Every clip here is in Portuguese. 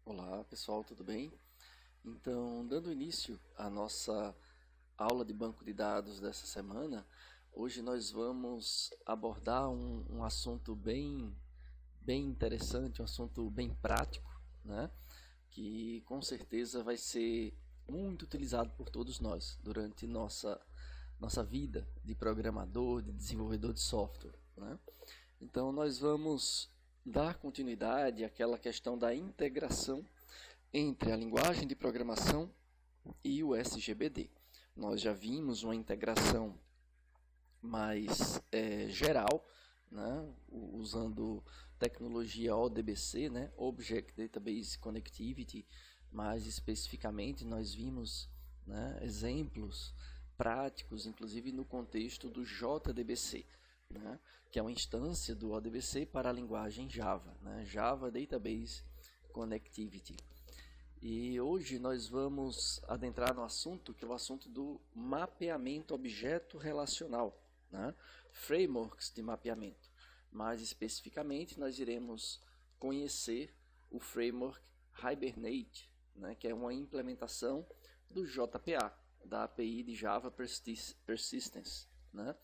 Olá pessoal, tudo bem? Então, dando início à nossa aula de banco de dados dessa semana, hoje nós vamos abordar um assunto bem interessante, um assunto bem prático, né? Que com certeza vai ser muito utilizado por todos nós durante nossa vida de programador, de desenvolvedor de software, né? Então, nós vamos dar continuidade àquela questão da integração entre a linguagem de programação e o SGBD. Nós já vimos uma integração mais geral, né, usando tecnologia ODBC, né, Object Database Connectivity. Mais especificamente, nós vimos, né, exemplos práticos, inclusive no contexto do JDBC, né, que é uma instância do ODBC para a linguagem Java, né, Java Database Connectivity. E hoje nós vamos adentrar no assunto que é o assunto do mapeamento objeto relacional, né? Frameworks de mapeamento. Mais especificamente, nós iremos conhecer o framework Hibernate, né? Que é uma implementação do JPA, da API de Java Persistence, né?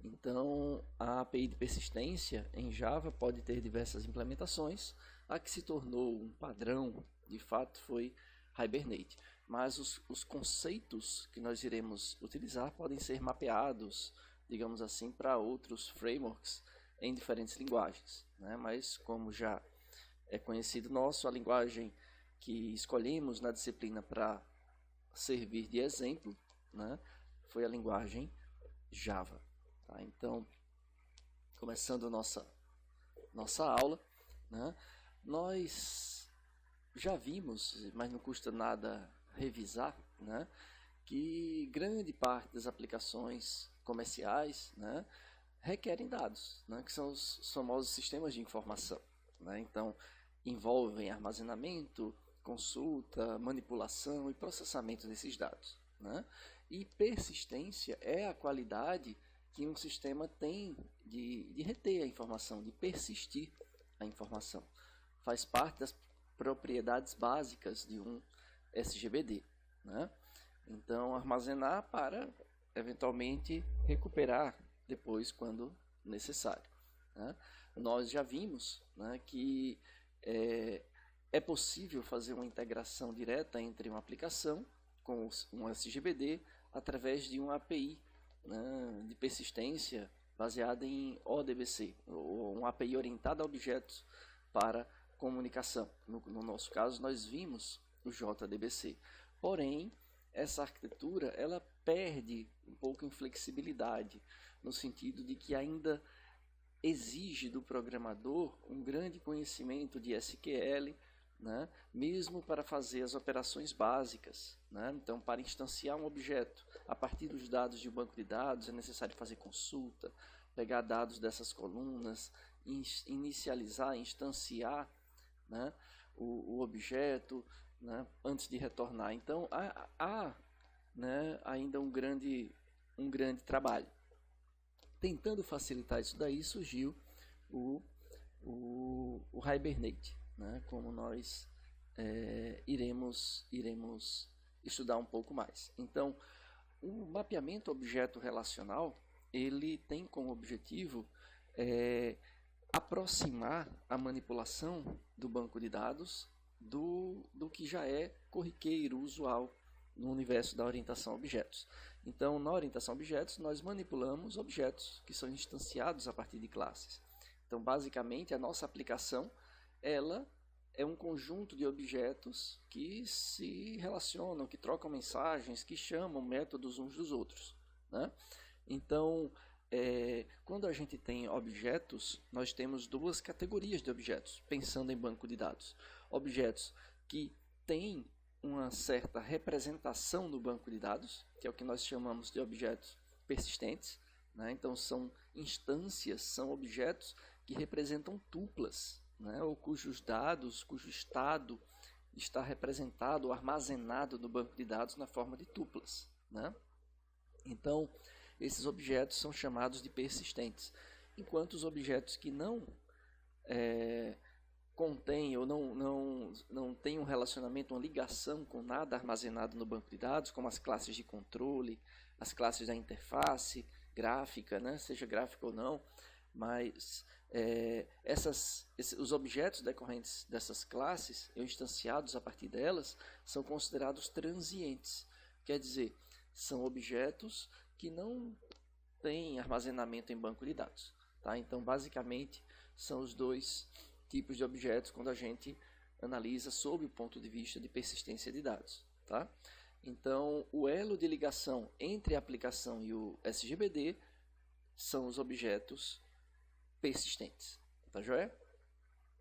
Então, a API de persistência em Java pode ter diversas implementações. A que se tornou um padrão, de fato, foi Hibernate. Mas os conceitos que nós iremos utilizar podem ser mapeados, digamos assim, para outros frameworks em diferentes linguagens, né? Mas, como já é conhecido nosso, a linguagem que escolhemos na disciplina para servir de exemplo, né, foi a linguagem Java. Tá? Então, começando nossa aula, né, nós já vimos, mas não custa nada revisar, né, que grande parte das aplicações comerciais, né, requerem dados, né, que são os famosos sistemas de informação, né? Então, envolvem armazenamento, consulta, manipulação e processamento desses dados, né? E persistência é a qualidade que um sistema tem de reter a informação, de persistir a informação. Faz parte das propriedades básicas de um SGBD, né? Então, armazenar para eventualmente recuperar depois quando necessário, né? Nós já vimos, né, que é possível fazer uma integração direta entre uma aplicação com um SGBD através de uma API, né, de persistência baseada em ODBC, ou uma API orientada a objetos para comunicação. No nosso caso, nós vimos o JDBC. Porém, essa arquitetura ela perde um pouco em flexibilidade, no sentido de que ainda exige do programador um grande conhecimento de SQL, né, mesmo para fazer as operações básicas, né? Então, para instanciar um objeto a partir dos dados de um banco de dados, é necessário fazer consulta, pegar dados dessas colunas, inicializar, instanciar, né, o objeto, né, antes de retornar. Então, há né, ainda um grande trabalho. Tentando facilitar isso daí, surgiu o Hibernate, né, como nós iremos estudar um pouco mais. Então, o mapeamento objeto relacional, ele tem como objetivo aproximar a manipulação do banco de dados do que já é corriqueiro, usual no universo da orientação a objetos. Então, na orientação a objetos, nós manipulamos objetos que são instanciados a partir de classes. Então, basicamente, a nossa aplicação ela é um conjunto de objetos que se relacionam, que trocam mensagens, que chamam métodos uns dos outros, né? Então, quando a gente tem objetos, nós temos duas categorias de objetos, pensando em banco de dados. Objetos que têm uma certa representação no banco de dados, que é o que nós chamamos de objetos persistentes, né? Então, são instâncias, são objetos que representam tuplas, né, ou cujos dados, cujo estado está representado ou armazenado no banco de dados na forma de tuplas, né? Então, esses objetos são chamados de persistentes, enquanto os objetos que não contém ou não tem um relacionamento, uma ligação com nada armazenado no banco de dados, como as classes de controle, as classes da interface gráfica, né, seja gráfica ou não, mas os objetos decorrentes dessas classes, instanciados a partir delas, são considerados transientes. Quer dizer, são objetos que não têm armazenamento em banco de dados. Tá? Então, basicamente, são os dois tipos de objetos quando a gente analisa sob o ponto de vista de persistência de dados. Tá? Então, o elo de ligação entre a aplicação e o SGBD são os objetos persistentes. Tá joia?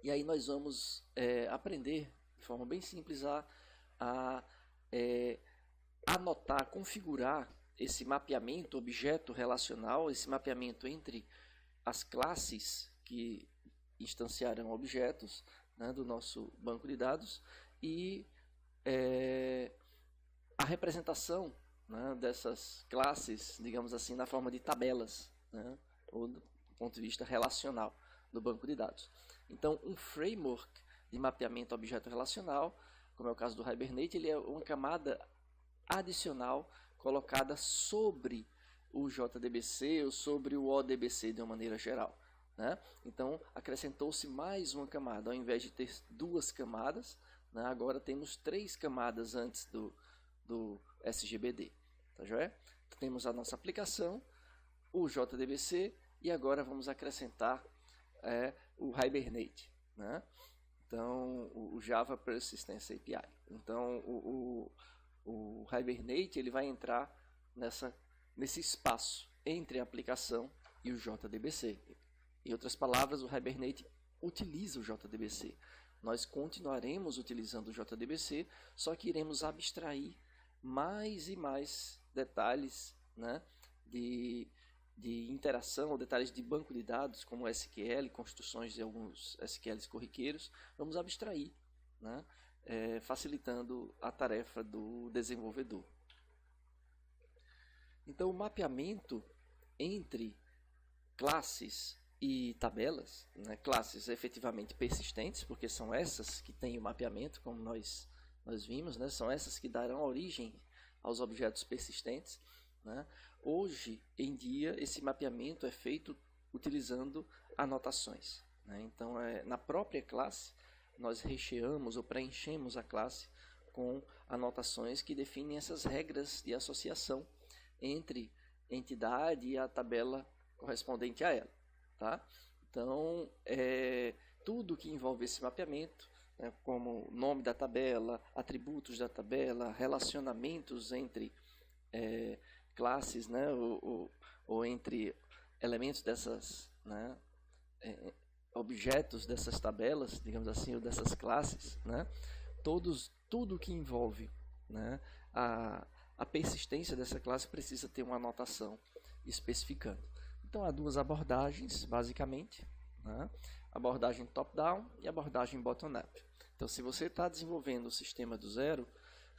E aí nós vamos aprender de forma bem simples a anotar, configurar esse mapeamento objeto relacional, esse mapeamento entre as classes que instanciarão objetos, né, do nosso banco de dados e a representação, né, dessas classes, digamos assim, na forma de tabelas, né, ou do ponto de vista relacional do banco de dados. Então, um framework de mapeamento objeto relacional, como é o caso do Hibernate, ele é uma camada adicional colocada sobre o JDBC ou sobre o ODBC de uma maneira geral. Né? Então, acrescentou-se mais uma camada. Ao invés de ter duas camadas, né, agora temos 3 camadas antes do SGBD. Tá joia? Temos a nossa aplicação, o JDBC, e agora vamos acrescentar o Hibernate. Né? Então, o Java Persistence API. Então, o Hibernate ele vai entrar nesse espaço entre a aplicação e o JDBC. Em outras palavras, o Hibernate utiliza o JDBC. Nós continuaremos utilizando o JDBC, só que iremos abstrair mais e mais detalhes, né, de interação, ou detalhes de banco de dados, como SQL, construções de alguns SQLs corriqueiros. Vamos abstrair, né, facilitando a tarefa do desenvolvedor. Então, o mapeamento entre classes e tabelas, né, classes efetivamente persistentes, porque são essas que têm o mapeamento, como nós vimos, né, são essas que darão origem aos objetos persistentes. Né. Hoje em dia, esse mapeamento é feito utilizando anotações. Né. Então, na própria classe, nós recheamos ou preenchemos a classe com anotações que definem essas regras de associação entre entidade e a tabela correspondente a ela. Tá? Então, tudo que envolve esse mapeamento, né, como nome da tabela, atributos da tabela, relacionamentos entre classes, né, ou entre elementos dessas, né, objetos dessas tabelas, digamos assim, ou dessas classes, né, tudo que envolve, né, a persistência dessa classe precisa ter uma anotação especificando. Então, há duas abordagens, basicamente, né? Abordagem top-down e abordagem bottom-up. Então, se você está desenvolvendo o sistema do zero,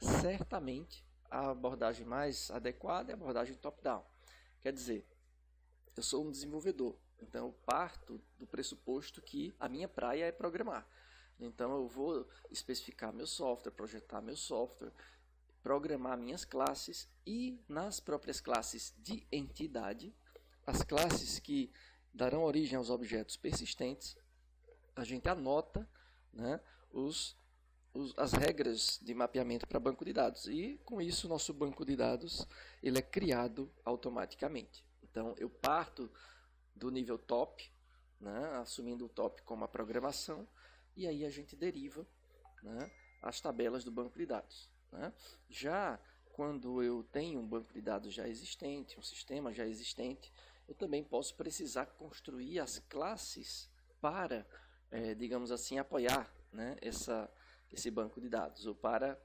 certamente a abordagem mais adequada é a abordagem top-down. Quer dizer, eu sou um desenvolvedor, então eu parto do pressuposto que a minha praia é programar. Então, eu vou especificar meu software, projetar meu software, programar minhas classes e, nas próprias classes de entidade, as classes que darão origem aos objetos persistentes, a gente anota, né, as regras de mapeamento para banco de dados. E, com isso, o nosso banco de dados ele é criado automaticamente. Então, eu parto do nível top, né, assumindo o top como a programação, e aí a gente deriva, né, as tabelas do banco de dados. Né? Já quando eu tenho um banco de dados já existente, um sistema já existente, eu também posso precisar construir as classes para, digamos assim, apoiar, né, esse banco de dados, ou para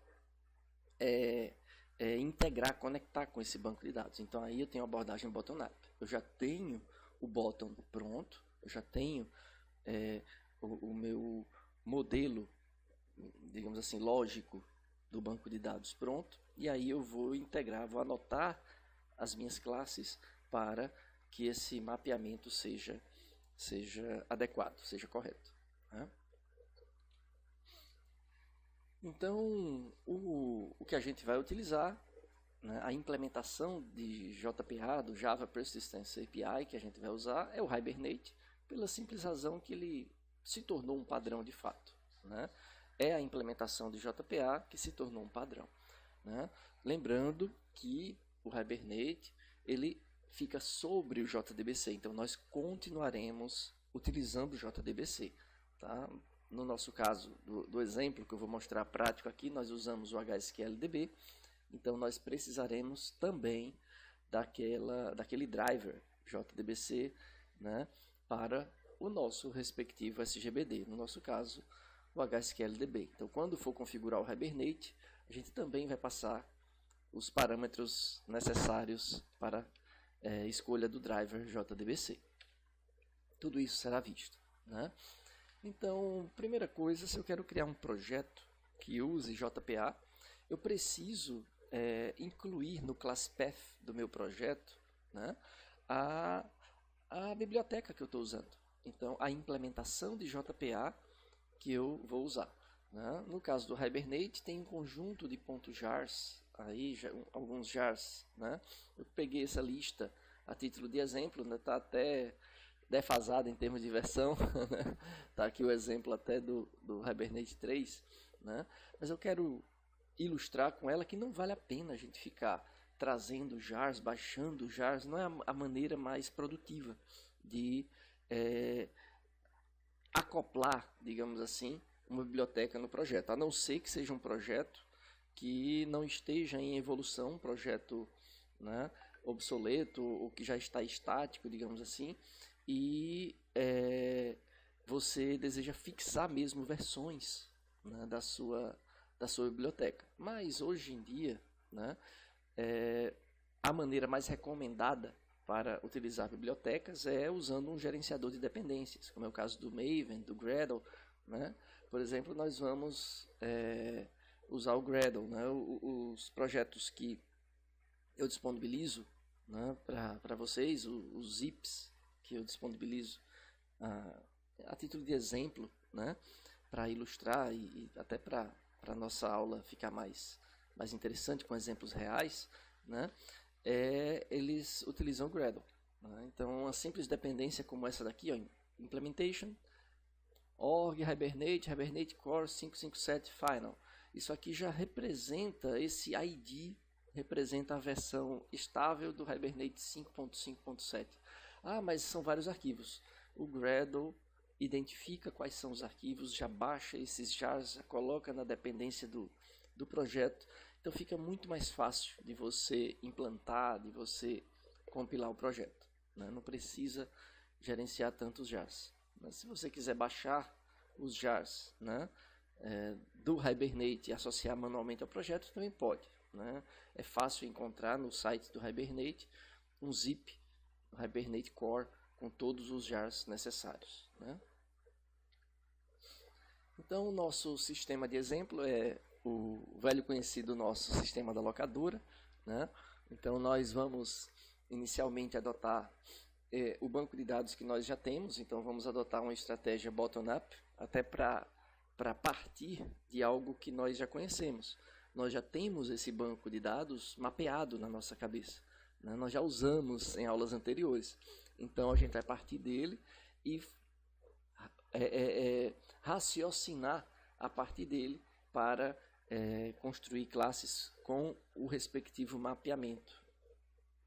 integrar, conectar com esse banco de dados. Então, aí eu tenho a abordagem bottom-up. Eu já tenho o bottom pronto, eu já tenho o meu modelo, digamos assim, lógico do banco de dados pronto, e aí eu vou integrar, vou anotar as minhas classes para que esse mapeamento seja adequado, seja correto. Né? Então, o que a gente vai utilizar, né, a implementação de JPA, do Java Persistence API, que a gente vai usar, é o Hibernate, pela simples razão que ele se tornou um padrão de fato. Né? É a implementação de JPA que se tornou um padrão. Né? Lembrando que o Hibernate ele fica sobre o JDBC, então nós continuaremos utilizando o JDBC. Tá? No nosso caso, do exemplo que eu vou mostrar prático aqui, nós usamos o HSQLDB, então nós precisaremos também daquele driver JDBC, né, para o nosso respectivo SGBD, no nosso caso o HSQLDB. Então quando for configurar o Hibernate, a gente também vai passar os parâmetros necessários para escolha do driver JDBC. Tudo isso será visto. Né? Então, primeira coisa, se eu quero criar um projeto que use JPA, eu preciso incluir no class path do meu projeto, né, a biblioteca que eu estou usando. Então, a implementação de JPA que eu vou usar. Né? No caso do Hibernate, tem um conjunto de .jars, aí, alguns jars. Né? Eu peguei essa lista a título de exemplo, está até defasada em termos de versão. Está aqui o exemplo até do Hibernate 3. Né? Mas eu quero ilustrar com ela que não vale a pena a gente ficar trazendo jars, baixando jars, não é a maneira mais produtiva de acoplar, digamos assim, uma biblioteca no projeto, a não ser que seja um projeto que não esteja em evolução, um projeto, né, obsoleto ou que já está estático, digamos assim, e você deseja fixar mesmo versões, né, da sua biblioteca. Mas hoje em dia, né, a maneira mais recomendada para utilizar bibliotecas é usando um gerenciador de dependências, como é o caso do Maven, do Gradle. Né? Por exemplo, nós vamos usar o Gradle. Né? Os projetos que eu disponibilizo, né, para vocês, os zips que eu disponibilizo a título de exemplo, né, para ilustrar e até para a nossa aula ficar mais interessante com exemplos reais, né, eles utilizam o Gradle. Né? Então, uma simples dependência como essa daqui, ó, implementation, org, Hibernate Core 557 Final. Isso aqui já representa, esse ID representa a versão estável do Hibernate 5.5.7. Ah, mas são vários arquivos. O Gradle identifica quais são os arquivos, já baixa esses jars, já coloca na dependência do projeto. Então fica muito mais fácil de você implantar, de você compilar o projeto. Né? Não precisa gerenciar tantos jars. Mas se você quiser baixar os jars, né, do Hibernate e associar manualmente ao projeto, também pode. Né? É fácil encontrar no site do Hibernate um zip, o Hibernate Core, com todos os jars necessários. Né? Então, o nosso sistema de exemplo é o velho conhecido nosso sistema da locadora. Né? Então, nós vamos inicialmente adotar o banco de dados que nós já temos. Então, vamos adotar uma estratégia bottom-up, até para partir de algo que nós já conhecemos. Nós já temos esse banco de dados mapeado na nossa cabeça. Né? Nós já usamos em aulas anteriores. Então, a gente vai partir dele e raciocinar a partir dele para construir classes com o respectivo mapeamento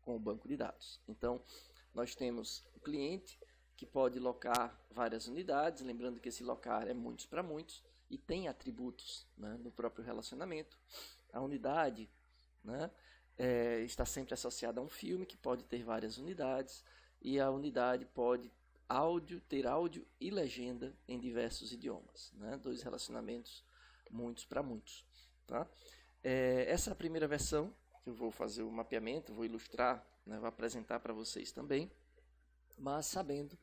com o banco de dados. Então, nós temos o cliente que pode locar várias unidades, lembrando que esse locar é muitos para muitos e tem atributos, né, no próprio relacionamento. A unidade, né, está sempre associada a um filme que pode ter várias unidades, e a unidade pode ter áudio e legenda em diversos idiomas. Né, dois relacionamentos muitos para muitos. Tá? Essa é a primeira versão que eu vou fazer o mapeamento, vou ilustrar, né, vou apresentar para vocês também, mas sabendo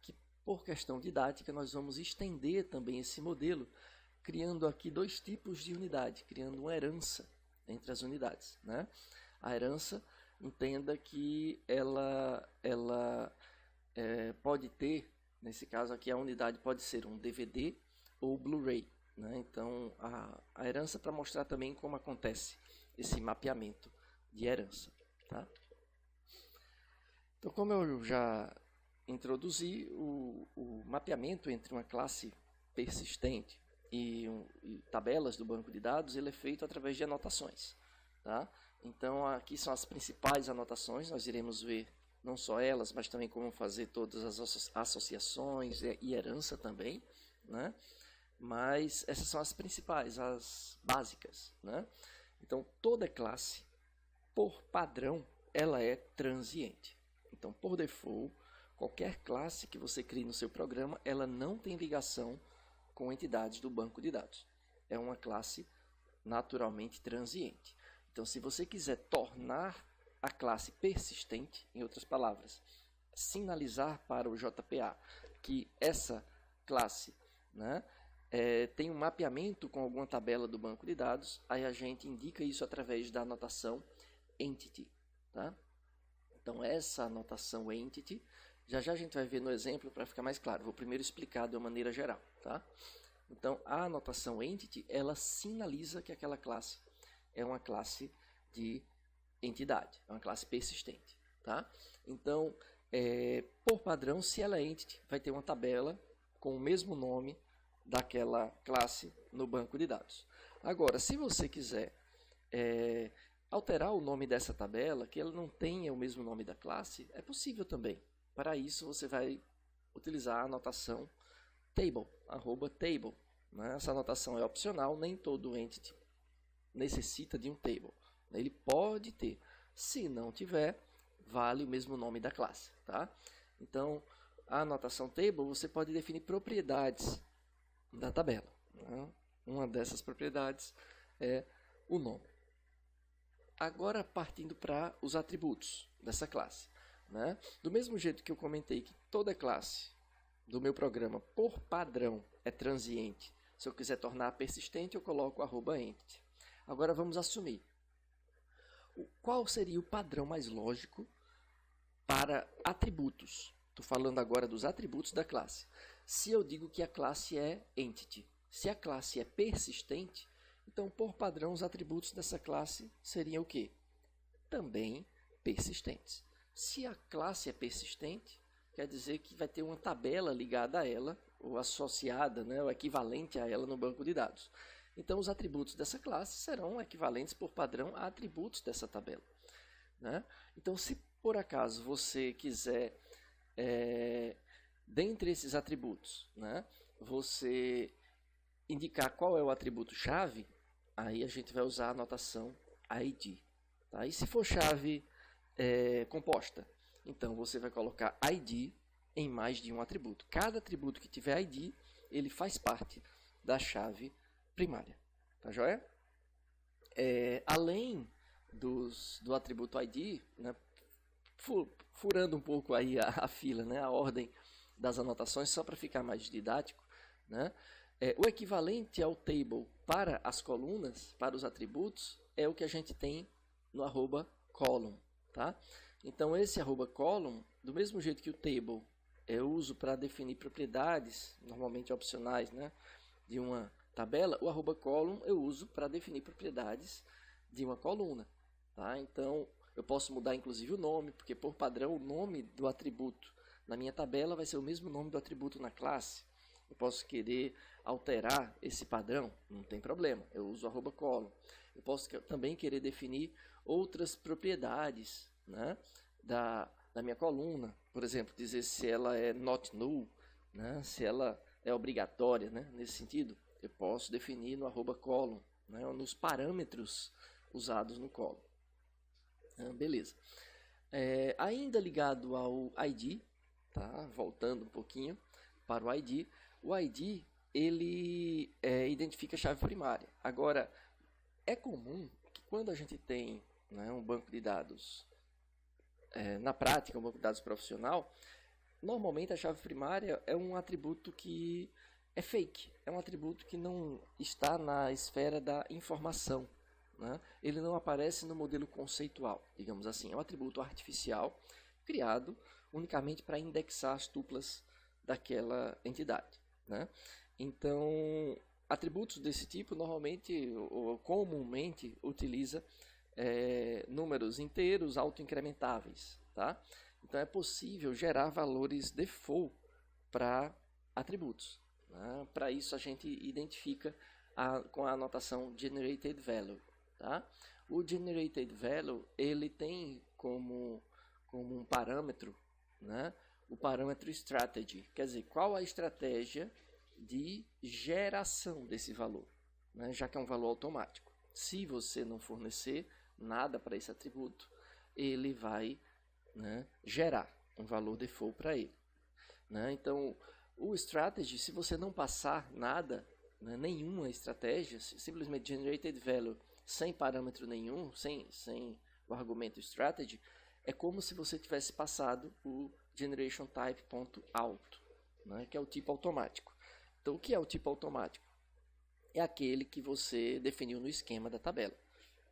que por questão didática nós vamos estender também esse modelo, criando aqui dois tipos de unidade, criando uma herança entre as unidades. Né? A herança, entenda que ela pode ter, nesse caso aqui a unidade pode ser um DVD ou Blu-ray. né? Então, a herança para mostrar também como acontece esse mapeamento de herança. Tá? Então, como eu já introduzi, o mapeamento entre uma classe persistente e tabelas do banco de dados, ele é feito através de anotações. Tá? Então, aqui são as principais anotações, nós iremos ver não só elas, mas também como fazer todas as associações e herança também, né? Mas essas são as principais, as básicas, né? Então, toda classe, por padrão, ela é transiente. Então, por default, qualquer classe que você crie no seu programa, ela não tem ligação com entidades do banco de dados. É uma classe naturalmente transiente. Então, se você quiser tornar a classe persistente, em outras palavras, sinalizar para o JPA que essa classe, né, tem um mapeamento com alguma tabela do banco de dados, aí a gente indica isso através da anotação entity. Tá? Então, essa anotação entity, já a gente vai ver no exemplo para ficar mais claro. Vou primeiro explicar de uma maneira geral. Tá? Então, a anotação entity, ela sinaliza que aquela classe é uma classe de entidade, é uma classe persistente. Tá? Então, por padrão, se ela é entity, vai ter uma tabela com o mesmo nome daquela classe no banco de dados. Agora, se você quiser alterar o nome dessa tabela, que ela não tenha o mesmo nome da classe, é possível também. Para isso, você vai utilizar a anotação table, @table. Né? Essa anotação é opcional, nem todo entity necessita de um table. Ele pode ter. Se não tiver, vale o mesmo nome da classe. Tá? Então, a anotação table, você pode definir propriedades da tabela. Né? Uma dessas propriedades é o nome. Agora, partindo para os atributos dessa classe. Né? Do mesmo jeito que eu comentei que toda classe do meu programa, por padrão, é transiente. Se eu quiser tornar persistente, eu coloco @entity. Agora vamos assumir. Qual seria o padrão mais lógico para atributos? Estou falando agora dos atributos da classe. Se eu digo que a classe é entity, se a classe é persistente, então, por padrão, os atributos dessa classe seriam o quê? Também persistentes. Se a classe é persistente, quer dizer que vai ter uma tabela ligada a ela, ou associada, né, ou equivalente a ela no banco de dados. Então, os atributos dessa classe serão equivalentes por padrão a atributos dessa tabela. Né? Então, se por acaso você quiser, dentre esses atributos, né, você indicar qual é o atributo-chave, aí a gente vai usar a anotação ID. Tá? E se for chave composta, então você vai colocar ID em mais de um atributo. Cada atributo que tiver ID, ele faz parte da chave primária. Tá joia? Além do atributo ID, né, furando um pouco aí a fila, né, a ordem das anotações, só para ficar mais didático, né, o equivalente ao table para as colunas, para os atributos, é o que a gente tem no @column. Tá? Então, esse @column, do mesmo jeito que o table eu uso para definir propriedades, normalmente opcionais, né, de uma tabela, o @column eu uso para definir propriedades de uma coluna. Tá? Então, eu posso mudar inclusive o nome, porque por padrão o nome do atributo na minha tabela vai ser o mesmo nome do atributo na classe. Eu posso querer alterar esse padrão, não tem problema, eu uso o @column. Eu posso também querer definir outras propriedades, né, da minha coluna, por exemplo, dizer se ela é not null, né, se ela é obrigatória, né, nesse sentido, eu posso definir no @column, né, nos parâmetros usados no column. Beleza. Ainda ligado ao ID, tá, voltando um pouquinho para o ID, ele identifica a chave primária. Agora, é comum que quando a gente tem, né, um banco de dados, na prática, um banco de dados profissional, normalmente a chave primária é um atributo que é fake, é um atributo que não está na esfera da informação. Né? Ele não aparece no modelo conceitual, digamos assim, é um atributo artificial criado unicamente para indexar as tuplas daquela entidade. Né? Então, atributos desse tipo normalmente ou comumente utiliza números inteiros autoincrementáveis, tá? Então é possível gerar valores default para atributos, né? Para isso a gente identifica com a notação generated value, tá? O generated value ele tem como um parâmetro, né, o parâmetro strategy, quer dizer, qual a estratégia de geração desse valor, né, já que é um valor automático. Se você não fornecer nada para esse atributo, ele vai, né, gerar um valor default para ele, né? Então, o strategy, se você não passar nada, né, nenhuma estratégia, simplesmente generated value sem parâmetro nenhum, sem o argumento strategy, é como se você tivesse passado o generation type.auto, né, que é o tipo automático. Então, o que é o tipo automático? É aquele que você definiu no esquema da tabela,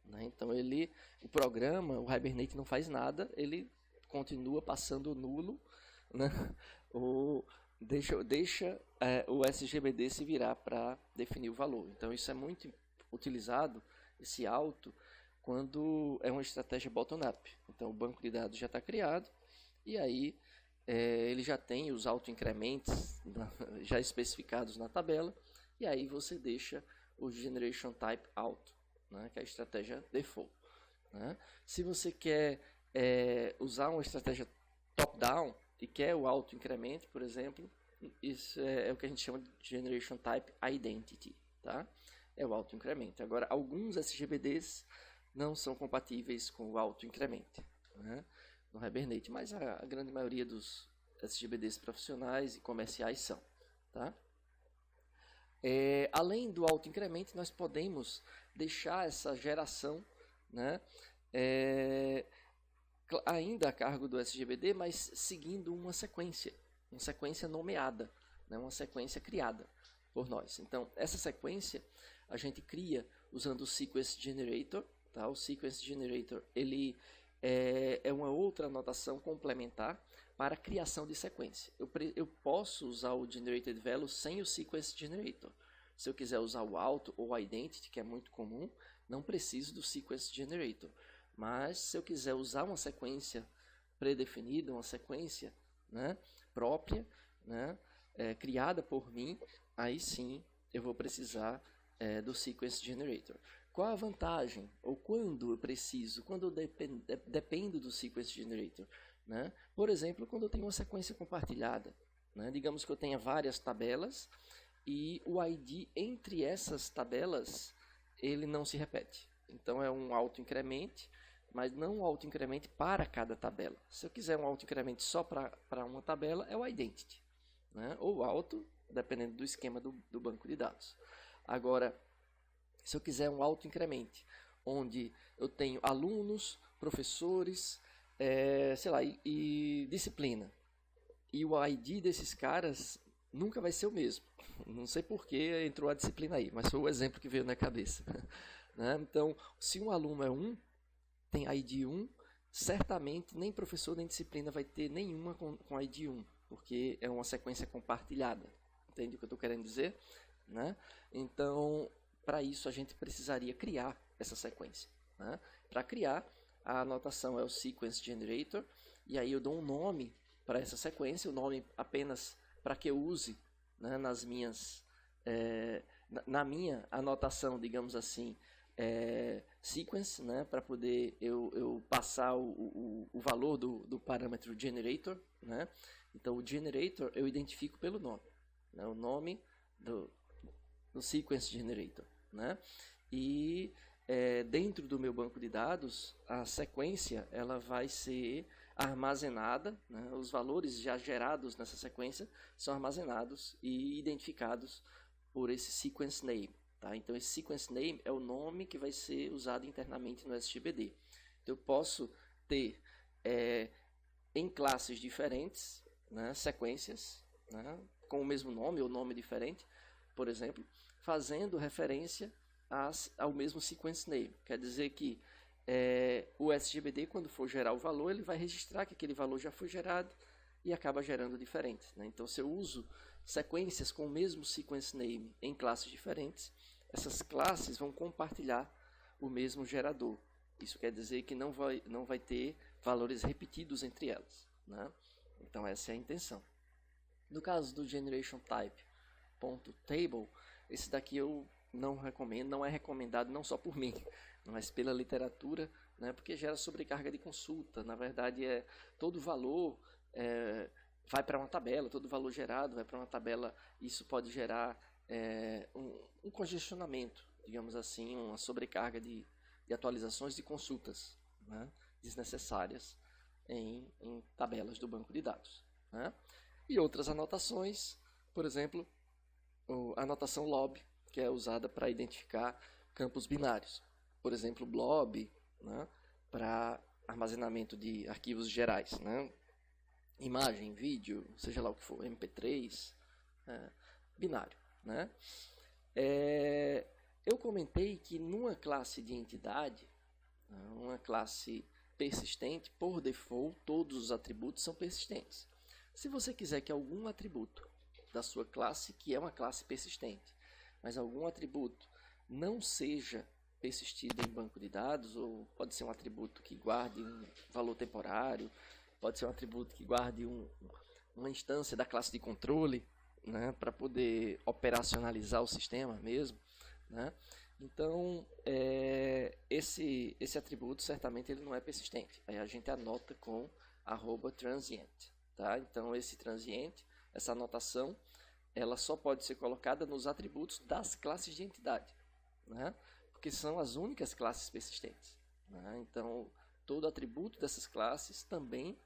né? Então, o programa, o Hibernate não faz nada, ele continua passando nulo, né? Ou deixa o SGBD se virar para definir o valor. Então, isso é muito utilizado, esse auto, quando é uma estratégia bottom-up. Então, o banco de dados já está criado e aí ele já tem os autoincrementos já especificados na tabela e aí você deixa o generation type auto, né, que é a estratégia default, né? Se você quer usar uma estratégia top-down e quer o autoincremento, por exemplo, isso é o que a gente chama de generation type identity, tá? É o autoincremento. Agora, alguns SGBDs não são compatíveis com o autoincremento, né, no Hibernate, mas a grande maioria dos SGBDs profissionais e comerciais são, tá? Além do autoincremento, nós podemos deixar essa geração, né, ainda a cargo do SGBD, mas seguindo uma sequência nomeada, né, uma sequência criada por nós. Então, essa sequência a gente cria usando o Sequence Generator, tá? O Sequence Generator ele é uma outra notação complementar para a criação de sequência. Eu posso usar o Generated Value sem o Sequence Generator. Se eu quiser usar o Auto ou o Identity, que é muito comum, não preciso do Sequence Generator. Mas se eu quiser usar uma sequência predefinida, uma sequência, né, própria, né, criada por mim, aí sim eu vou precisar do Sequence Generator. Qual a vantagem? Ou quando eu preciso? Quando eu dependo do Sequence Generator, né? Por exemplo, quando eu tenho uma sequência compartilhada, né? Digamos que eu tenha várias tabelas e o ID entre essas tabelas ele não se repete. Então é um autoincremente, mas não um autoincremente para cada tabela. Se eu quiser um autoincremente só para uma tabela, é o identity, né? Ou auto, dependendo do esquema do banco de dados. Agora, se eu quiser um autoincremente, onde eu tenho alunos, professores, sei lá, e disciplina, e o ID desses caras nunca vai ser o mesmo. Não sei por que entrou a disciplina aí, mas foi o exemplo que veio na cabeça. Né? Então, se um aluno é 1, tem ID 1, certamente nem professor nem disciplina vai ter nenhuma com ID 1, porque é uma sequência compartilhada. Entende o que eu estou querendo dizer? Né? Então, para isso a gente precisaria criar essa sequência, né? Para criar, a anotação é o Sequence Generator, e aí eu dou um nome para essa sequência, o nome apenas para que eu use, né, na minha anotação, digamos assim, sequence, né, para poder eu passar o valor do parâmetro generator, né? Então o generator eu identifico pelo nome, né, o nome do sequence generator, né? E dentro do meu banco de dados, a sequência ela vai ser armazenada, né? Os valores já gerados nessa sequência são armazenados e identificados por esse sequence name, tá? Então esse sequence name é o nome que vai ser usado internamente no SGBD. Então, eu posso ter em classes diferentes, né, sequências, né, com o mesmo nome ou nome diferente, por exemplo, fazendo referência ao mesmo sequence name. Quer dizer que o SGBD, quando for gerar o valor, ele vai registrar que aquele valor já foi gerado e acaba gerando diferente, né? Então, se eu uso sequências com o mesmo sequence name em classes diferentes, essas classes vão compartilhar o mesmo gerador. Isso quer dizer que não vai ter valores repetidos entre elas, né? Então essa é a intenção. No caso do GenerationType.table, esse daqui eu não recomendo, não é recomendado não só por mim, mas pela literatura, né? Porque gera sobrecarga de consulta. Na verdade, todo valor vai para uma tabela, todo valor gerado vai para uma tabela. Isso pode gerar um congestionamento, digamos assim, uma sobrecarga de atualizações de consultas, né, desnecessárias em tabelas do banco de dados, né? E outras anotações, por exemplo, a anotação LOB, que é usada para identificar campos binários. Por exemplo, blob, né, para armazenamento de arquivos gerais, né? Imagem, vídeo, seja lá o que for, MP3, binário, né? Eu comentei que numa classe de entidade, uma classe persistente, por default, todos os atributos são persistentes. Se você quiser que algum atributo da sua classe, que é uma classe persistente, mas algum atributo não seja persistido em banco de dados, ou pode ser um atributo que guarde um valor temporário, pode ser um atributo que guarde uma instância da classe de controle, né, para poder operacionalizar o sistema mesmo, né? Então, esse atributo certamente ele não é persistente. Aí a gente anota com @transient, tá? Então, esse transient, essa anotação, ela só pode ser colocada nos atributos das classes de entidade, né? Porque são as únicas classes persistentes, né? Então, todo atributo dessas classes também,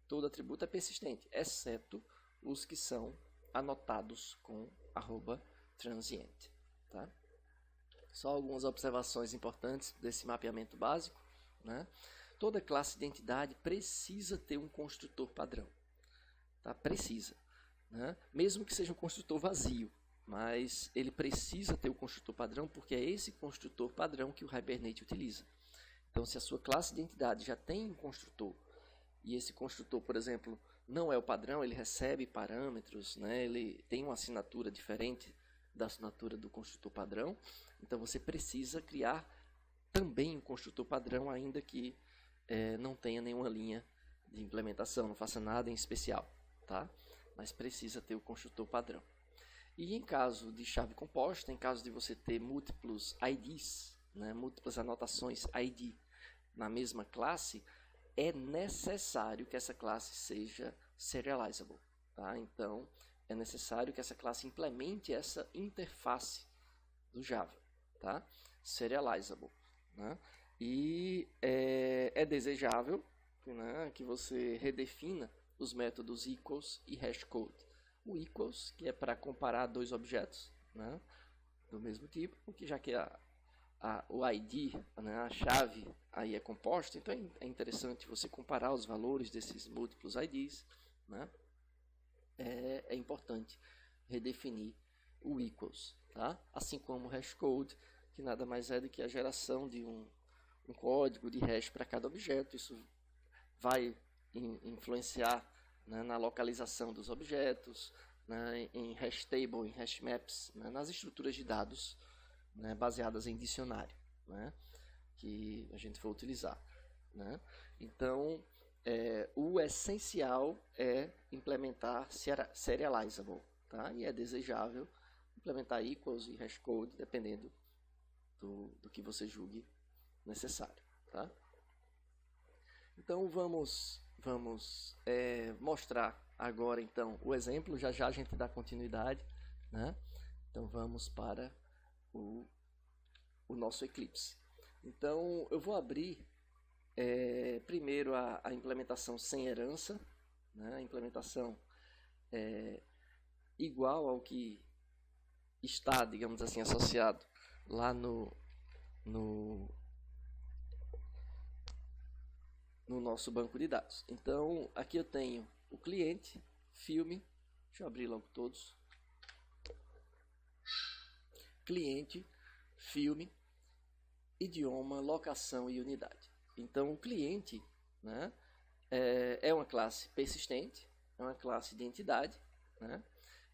todo atributo é persistente, exceto os que são anotados com @transient, tá? Só algumas observações importantes desse mapeamento básico, né? Toda classe de entidade precisa ter um construtor padrão, tá? Precisa, né? Mesmo que seja um construtor vazio, mas ele precisa ter o construtor padrão porque é esse construtor padrão que o Hibernate utiliza. Então, se a sua classe de entidade já tem um construtor e esse construtor, por exemplo, não é o padrão, ele recebe parâmetros, né? Ele tem uma assinatura diferente da assinatura do construtor padrão, então você precisa criar também um construtor padrão, ainda que não tenha nenhuma linha de implementação, não faça nada em especial, tá? Mas precisa ter o construtor padrão. E em caso de chave composta, em caso de você ter múltiplos IDs, né, múltiplas anotações ID na mesma classe, é necessário que essa classe seja serializable, tá? Então, é necessário que essa classe implemente essa interface do Java, tá? Serializable, né? E é desejável, né, que você redefina os métodos equals e hashcode. O equals, que é para comparar dois objetos, né, do mesmo tipo, porque já que o ID, né, a chave aí é composta, então é interessante você comparar os valores desses múltiplos IDs, né? É importante redefinir o equals, tá? Assim como o hashcode, que nada mais é do que a geração de um código de hash para cada objeto. Isso vai influenciar, né, na localização dos objetos, né, em hash table, em hash maps, né, nas estruturas de dados, né, baseadas em dicionário, né, que a gente for utilizar, né? Então, o essencial é implementar serializable, tá? E é desejável implementar equals e hashcode, dependendo do que você julgue necessário, tá? Então vamos mostrar agora então o exemplo. Já a gente dá continuidade, né? Então vamos para o nosso Eclipse. Então eu vou abrir primeiro a implementação sem herança, né? A implementação igual ao que está, digamos assim, associado lá no nosso banco de dados. Então, aqui eu tenho o cliente, filme, deixa eu abrir logo todos. Cliente, filme, idioma, locação e unidade. Então, o cliente, né, é uma classe persistente, é uma classe de entidade, né?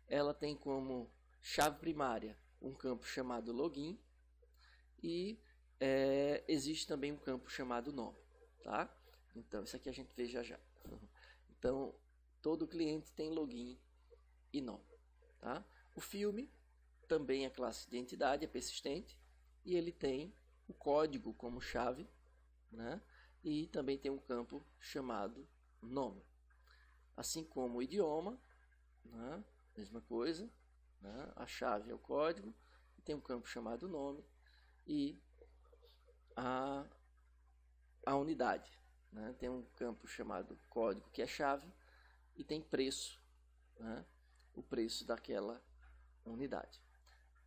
ela tem como chave primária um campo chamado login e existe também um campo chamado nome, tá? Então, isso aqui a gente vê já já. Então, todo cliente tem login e nome, tá? O filme também é classe de entidade, é persistente, e ele tem o código como chave, né? E também tem um campo chamado nome. Assim como o idioma, né? Mesma coisa, né? A chave é o código, tem um campo chamado nome e a unidade, né? Tem um campo chamado código, que é chave, e tem preço, né? O preço daquela unidade.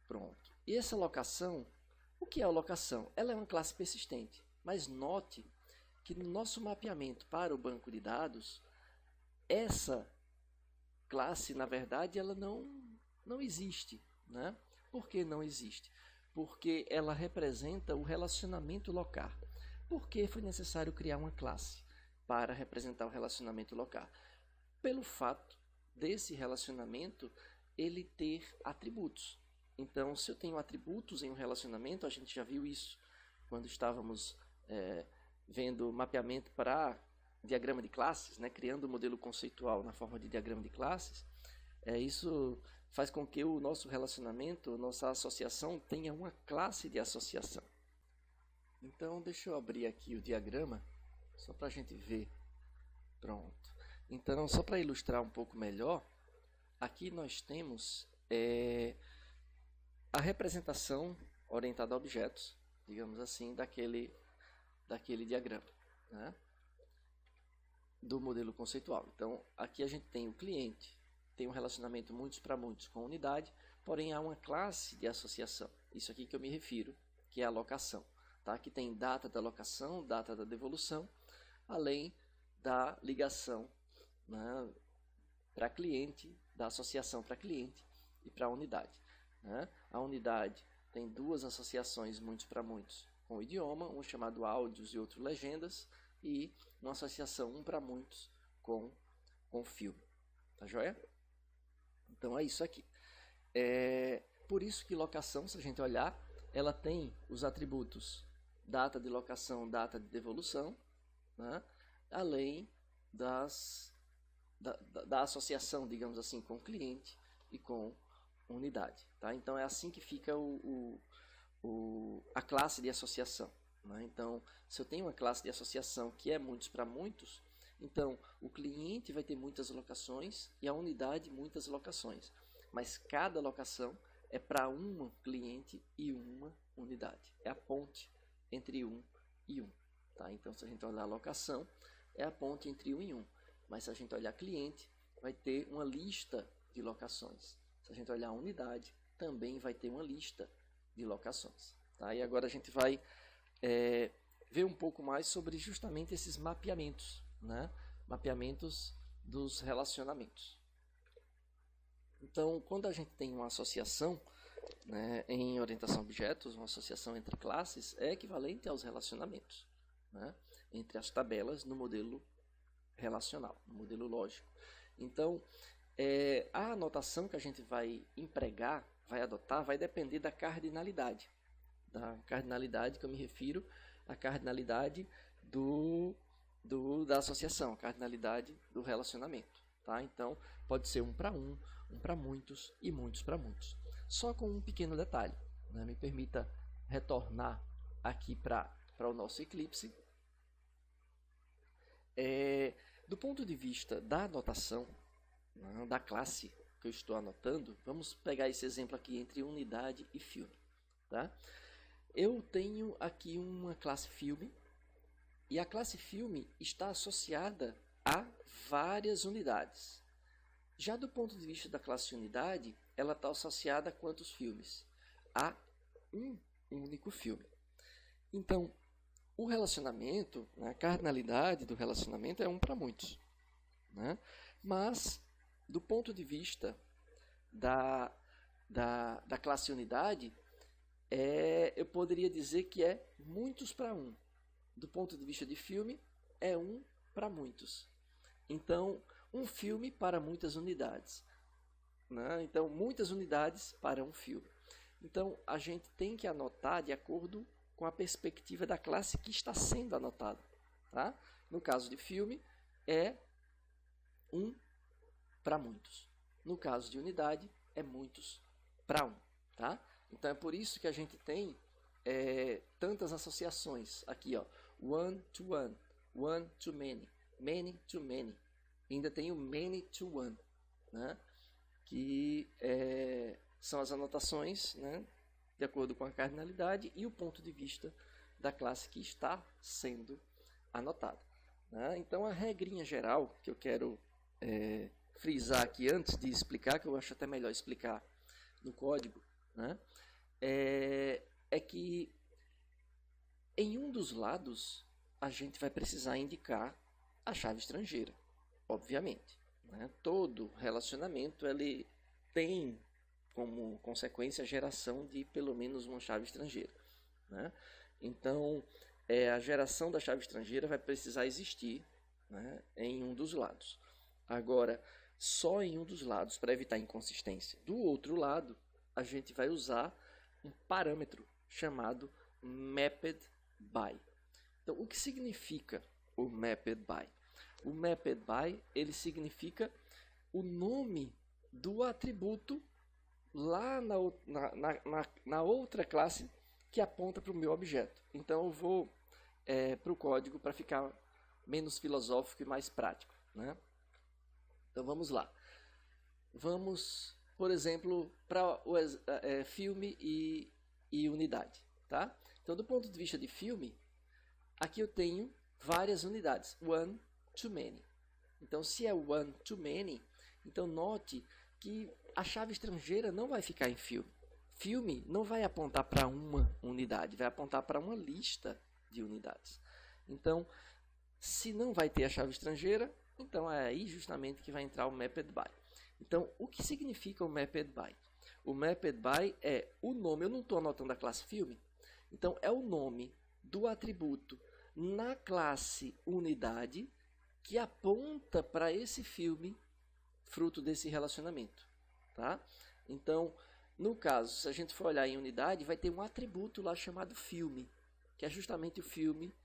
Pronto. E essa locação, o que é a locação? Ela é uma classe persistente, mas note que no nosso mapeamento para o banco de dados, essa classe, na verdade, ela não existe, né? Por que não existe? Porque ela representa o relacionamento local. Por que foi necessário criar uma classe para representar o relacionamento local? Pelo fato desse relacionamento ele ter atributos. Então, se eu tenho atributos em um relacionamento, a gente já viu isso quando estávamos vendo mapeamento para diagrama de classes, né? Criando um modelo conceitual na forma de diagrama de classes. Isso faz com que o nosso relacionamento, nossa associação, tenha uma classe de associação. Então, deixa eu abrir aqui o diagrama, só para a gente ver. Pronto. Então, só para ilustrar um pouco melhor, aqui nós temos a representação orientada a objetos, digamos assim, daquele diagrama, né? Do modelo conceitual. Então, aqui a gente tem o cliente, tem um relacionamento muitos para muitos com unidade, porém há uma classe de associação. Isso aqui que eu me refiro, que é a alocação. Tá? Que tem data da alocação, data da devolução, além da ligação, né, para cliente, da associação para cliente e para a unidade. Né? A unidade tem duas associações muitos para muitos com o idioma, um chamado áudios e outro legendas, e uma associação um para muitos com filme. Tá joia? Então é isso aqui. Por isso que locação, se a gente olhar, ela tem os atributos data de locação, data de devolução, né? Além da associação, digamos assim, com o cliente e com unidade. Tá? Então é assim que fica a classe de associação. Né? Então, se eu tenho uma classe de associação que é muitos para muitos, então o cliente vai ter muitas locações e a unidade muitas locações. Mas cada locação é para um cliente e uma unidade. É a ponte entre um e um. Tá? Então, se a gente olhar a locação, é a ponte entre um e um. Mas se a gente olhar cliente, vai ter uma lista de locações. Se a gente olhar a unidade, também vai ter uma lista de locações. Tá? E agora a gente vai ver um pouco mais sobre justamente esses mapeamentos, né? Mapeamentos dos relacionamentos. Então, quando a gente tem uma associação, né, em orientação a objetos, uma associação entre classes é equivalente aos relacionamentos, né, entre as tabelas no modelo relacional, no modelo lógico. Então, a anotação que a gente vai empregar, vai adotar, vai depender da cardinalidade. Da cardinalidade que eu me refiro, a cardinalidade da associação, a cardinalidade do relacionamento. Tá? Então, pode ser um para muitos e muitos para muitos. Só com um pequeno detalhe, né? Me permita retornar aqui para o nosso Eclipse. Do ponto de vista da anotação, né, da classe que eu estou anotando, vamos pegar esse exemplo aqui entre unidade e filme. Tá? Eu tenho aqui uma classe filme, e a classe filme está associada a várias unidades. Já do ponto de vista da classe unidade, ela está associada a quantos filmes? A um único filme. Então, o relacionamento, a cardinalidade do relacionamento é um para muitos. Né? Mas, do ponto de vista da classe unidade, eu poderia dizer que é muitos para um. Do ponto de vista de filme, é um para muitos. Então, um filme para muitas unidades. né? Então, muitas unidades para um filme. Então, a gente tem que anotar de acordo com a perspectiva da classe que está sendo anotada. Tá? No caso de filme, é 1 para muitos. No caso de unidade, é muitos para 1. Tá? Então, é por isso que a gente tem tantas associações. Aqui, ó, one to one, one to many to many. Ainda tem o many to one, né? Que são as anotações, né, de acordo com a cardinalidade e o ponto de vista da classe que está sendo anotada. Né? Então, a regrinha geral que eu quero frisar aqui antes de explicar, que eu acho até melhor explicar no código, né, é que em um dos lados a gente vai precisar indicar a chave estrangeira, obviamente. Né? Todo relacionamento ele tem como consequência a geração de pelo menos uma chave estrangeira. Né? Então, a geração da chave estrangeira vai precisar existir, né, em um dos lados. Agora, só em um dos lados, para evitar inconsistência. Do outro lado, a gente vai usar um parâmetro chamado mapped by. Então, o que significa o mapped by? O mapped by, ele significa o nome do atributo lá na outra classe que aponta para o meu objeto. Então, eu vou para o código para ficar menos filosófico e mais prático. Né? Então, vamos lá. Vamos, por exemplo, para o filme e unidade. Tá? Então, do ponto de vista de filme, aqui eu tenho várias unidades. One to many. Então, se é one to many, então note que a chave estrangeira não vai ficar em filme. Filme não vai apontar para uma unidade, vai apontar para uma lista de unidades. Então, se não vai ter a chave estrangeira, então é aí justamente que vai entrar o mapped by. Então, o que significa o mapped by? O mapped by é o nome, eu não estou anotando a classe filme, então é o nome do atributo na classe unidade que aponta para esse filme fruto desse relacionamento. Tá? Então, no caso, se a gente for olhar em unidade, vai ter um atributo lá chamado filme, que é justamente o filme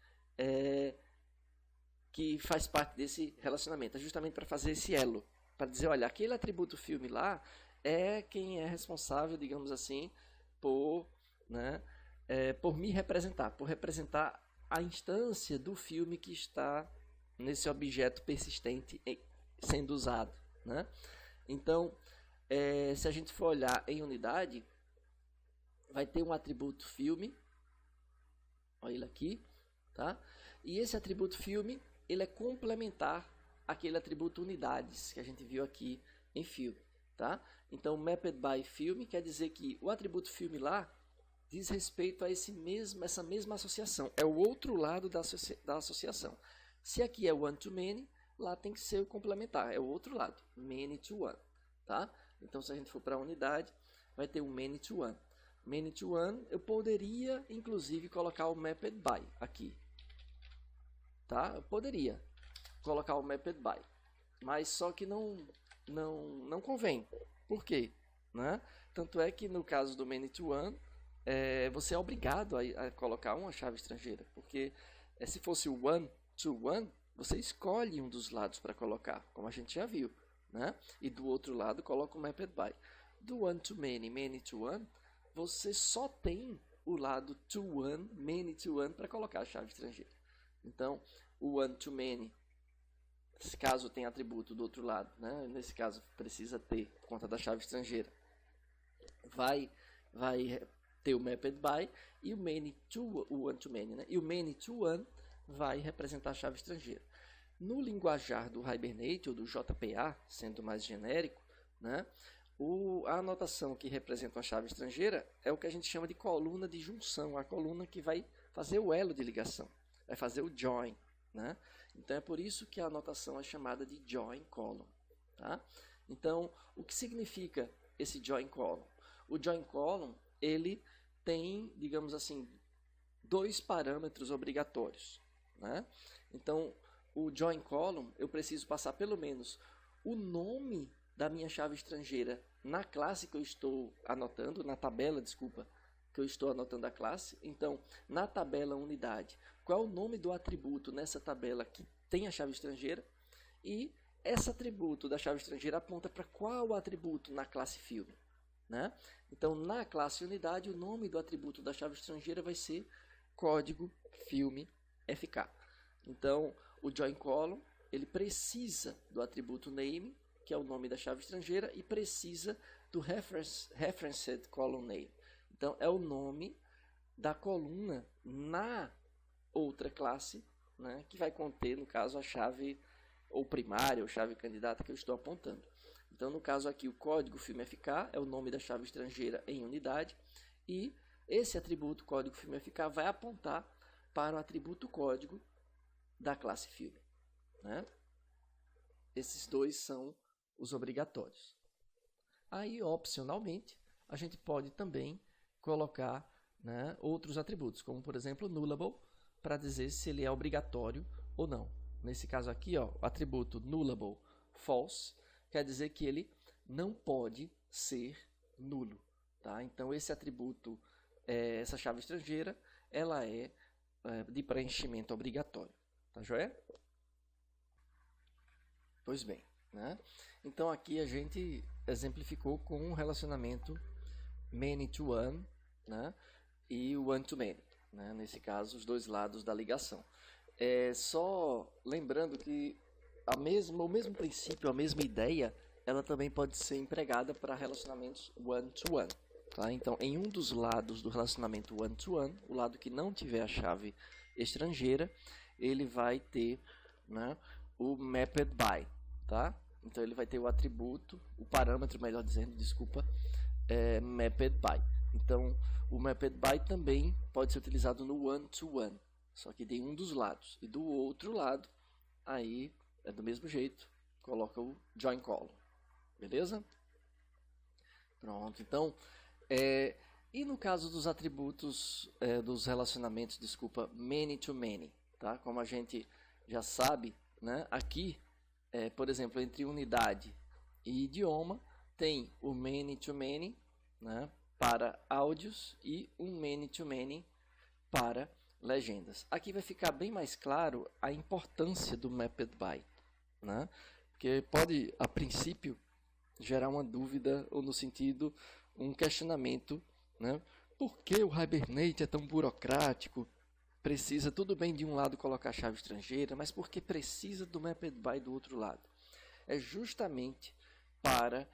que faz parte desse relacionamento. É justamente para fazer esse elo, para dizer, olha, aquele atributo filme lá é quem é responsável, digamos assim, por me representar, por representar a instância do filme que está nesse objeto persistente sendo usado. Né? Então, se a gente for olhar em unidade, vai ter um atributo filme, olha ele aqui, tá? E esse atributo filme, ele é complementar àquele atributo unidades que a gente viu aqui em filme, tá? Então, mapped by filme quer dizer que o atributo filme lá diz respeito a essa mesma associação, é o outro lado da associação. Se aqui é one to many, lá tem que ser o complementar, é o outro lado, many to one, tá? Então, se a gente for para a unidade, vai ter o many to one. Many to one, eu poderia, inclusive, colocar o mapped by aqui. Tá? Eu poderia colocar o mapped by, mas só que não convém. Por quê? Né? Tanto é que no caso do many to one, você é obrigado a colocar uma chave estrangeira, porque se fosse o one to one, você escolhe um dos lados para colocar, como a gente já viu. Né? E do outro lado coloca o mapped by. Do one to many, many to one, você só tem o lado to one, many to one para colocar a chave estrangeira. Então, o one to many, nesse caso tem atributo do outro lado, né? Nesse caso precisa ter por conta da chave estrangeira. Vai ter o mapped by e o one to many, né? E o many to one vai representar a chave estrangeira. No linguajar do Hibernate ou do JPA, sendo mais genérico, né, a anotação que representa uma chave estrangeira é o que a gente chama de coluna de junção, a coluna que vai fazer o elo de ligação, vai fazer o join. Né? Então é por isso que a anotação é chamada de join column. Tá? Então, o que significa esse join column? O join column ele tem, digamos assim, 2 parâmetros obrigatórios. Né? Então, o join column, eu preciso passar pelo menos o nome da minha chave estrangeira na classe que eu estou anotando, na tabela, desculpa, que eu estou anotando a classe. Então, na tabela unidade, qual é o nome do atributo nessa tabela que tem a chave estrangeira? E esse atributo da chave estrangeira aponta para qual atributo na classe filme, né? Então, na classe unidade, o nome do atributo da chave estrangeira vai ser código filme FK. Então, o join column, ele precisa do atributo name, que é o nome da chave estrangeira, e precisa do referenced column name. Então, é o nome da coluna na outra classe, né, que vai conter, no caso, a chave ou primária ou chave candidata que eu estou apontando. Então, no caso aqui, o código filme FK é o nome da chave estrangeira em unidade, e esse atributo código filme FK vai apontar para o atributo código da classe filme, né? Esses dois são os obrigatórios. Aí, opcionalmente, a gente pode também colocar, né, outros atributos, como por exemplo nullable, para dizer se ele é obrigatório ou não. Nesse caso aqui, ó, o atributo nullable false quer dizer que ele não pode ser nulo, tá? Então esse atributo, essa chave estrangeira, ela é de preenchimento obrigatório, tá joia? Pois bem, né? Então aqui a gente exemplificou com um relacionamento many-to-one, né? E one-to-many, né? Nesse caso, os dois lados da ligação. Só lembrando que o mesmo princípio, a mesma ideia, ela também pode ser empregada para relacionamentos one-to-one. Tá? Então, em um dos lados do relacionamento one-to-one, o lado que não tiver a chave estrangeira, ele vai ter, né, o mapped by. Tá? Então, ele vai ter o atributo, o parâmetro, melhor dizendo, desculpa, mapped by. Então, o mapped by também pode ser utilizado no one-to-one, só que de um dos lados. E do outro lado, aí é do mesmo jeito, coloca o join column. Beleza? Pronto. Então, e no caso dos atributos, dos relacionamentos, desculpa, many-to-many, tá? Como a gente já sabe, né? Aqui, por exemplo, entre unidade e idioma, tem o many-to-many, né, para áudios e um many-to-many para legendas. Aqui vai ficar bem mais claro a importância do mapped by, né? Porque pode, a princípio, gerar uma dúvida ou no sentido, um questionamento, né? Por que o Hibernate é tão burocrático? Precisa, tudo bem de um lado colocar a chave estrangeira, mas por que precisa do mapped by do outro lado? É justamente para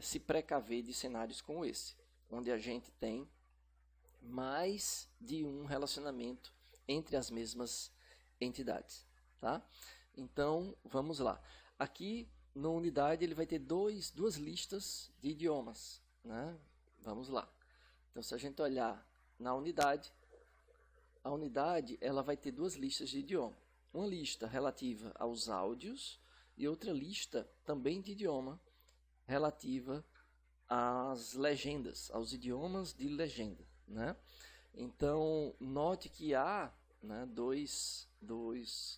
se precaver de cenários como esse, onde a gente tem mais de um relacionamento entre as mesmas entidades, tá? Então, vamos lá. Aqui, na unidade, ele vai ter duas listas de idiomas, né? Vamos lá. Então, se a gente olhar na unidade, a unidade ela vai ter duas listas de idioma. Uma lista relativa aos áudios e outra lista também de idioma relativa às legendas, aos idiomas de legenda, né? Então, note que há, né,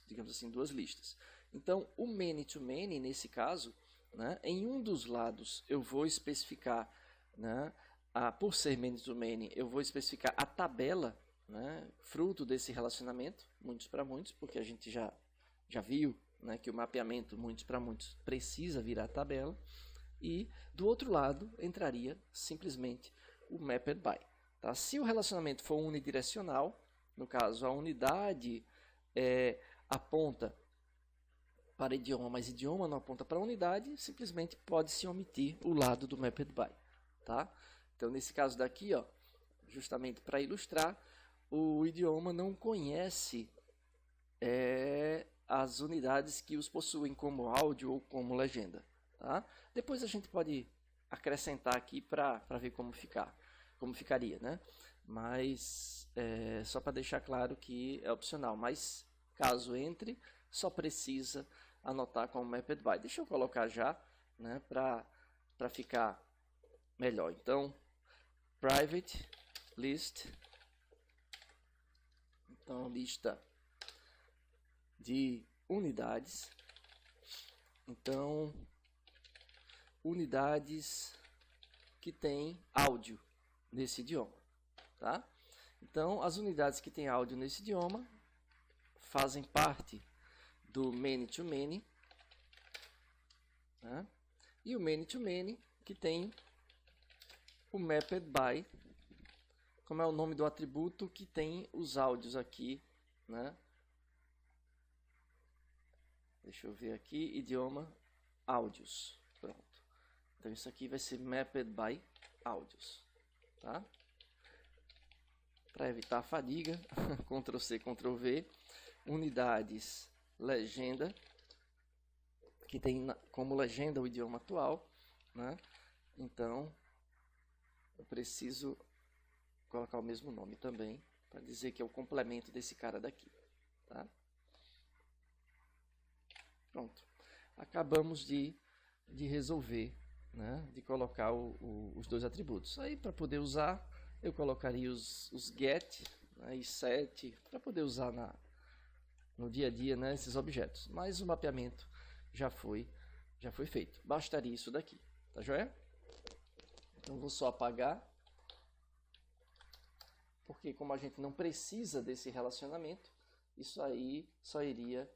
digamos assim, duas listas. Então, o many-to-many, nesse caso, né, em um dos lados eu vou especificar, né, por ser many-to-many, eu vou especificar a tabela, né, fruto desse relacionamento, muitos para muitos, porque a gente já viu, né, que o mapeamento muitos para muitos precisa virar tabela. E do outro lado entraria simplesmente o mapped by. Tá? Se o relacionamento for unidirecional, no caso a unidade aponta para idioma, mas idioma não aponta para a unidade, simplesmente pode-se omitir o lado do mapped by. Tá? Então nesse caso daqui, ó, justamente para ilustrar, o idioma não conhece as unidades que os possuem como áudio ou como legenda. Tá? Depois a gente pode acrescentar aqui para ver como ficaria, né? Mas só para deixar claro que é opcional, mas caso entre, só precisa anotar como mapped by. Deixa eu colocar já, né, para ficar melhor. Então, private list, então lista de unidades. Então, unidades que têm áudio nesse idioma, tá? Então, as unidades que têm áudio nesse idioma fazem parte do many-to-many, né? E o many-to-many que tem o mapped by, como é o nome do atributo que tem os áudios aqui, né? Deixa eu ver aqui, idioma, áudios, pronto. Então isso aqui vai ser mapped by áudios, tá? Para evitar a fadiga, Ctrl C, Ctrl V, unidades, legenda, que tem como legenda o idioma atual, né? Então, eu preciso colocar o mesmo nome também, para dizer que é o complemento desse cara daqui, tá? Pronto. Acabamos de resolver, né? De colocar os dois atributos. Aí, para poder usar, eu colocaria os get, né, e set, para poder usar no dia a dia, né, esses objetos. Mas o mapeamento já foi feito. Bastaria isso daqui, tá joia? Então vou só apagar, porque como a gente não precisa desse relacionamento, isso aí só iria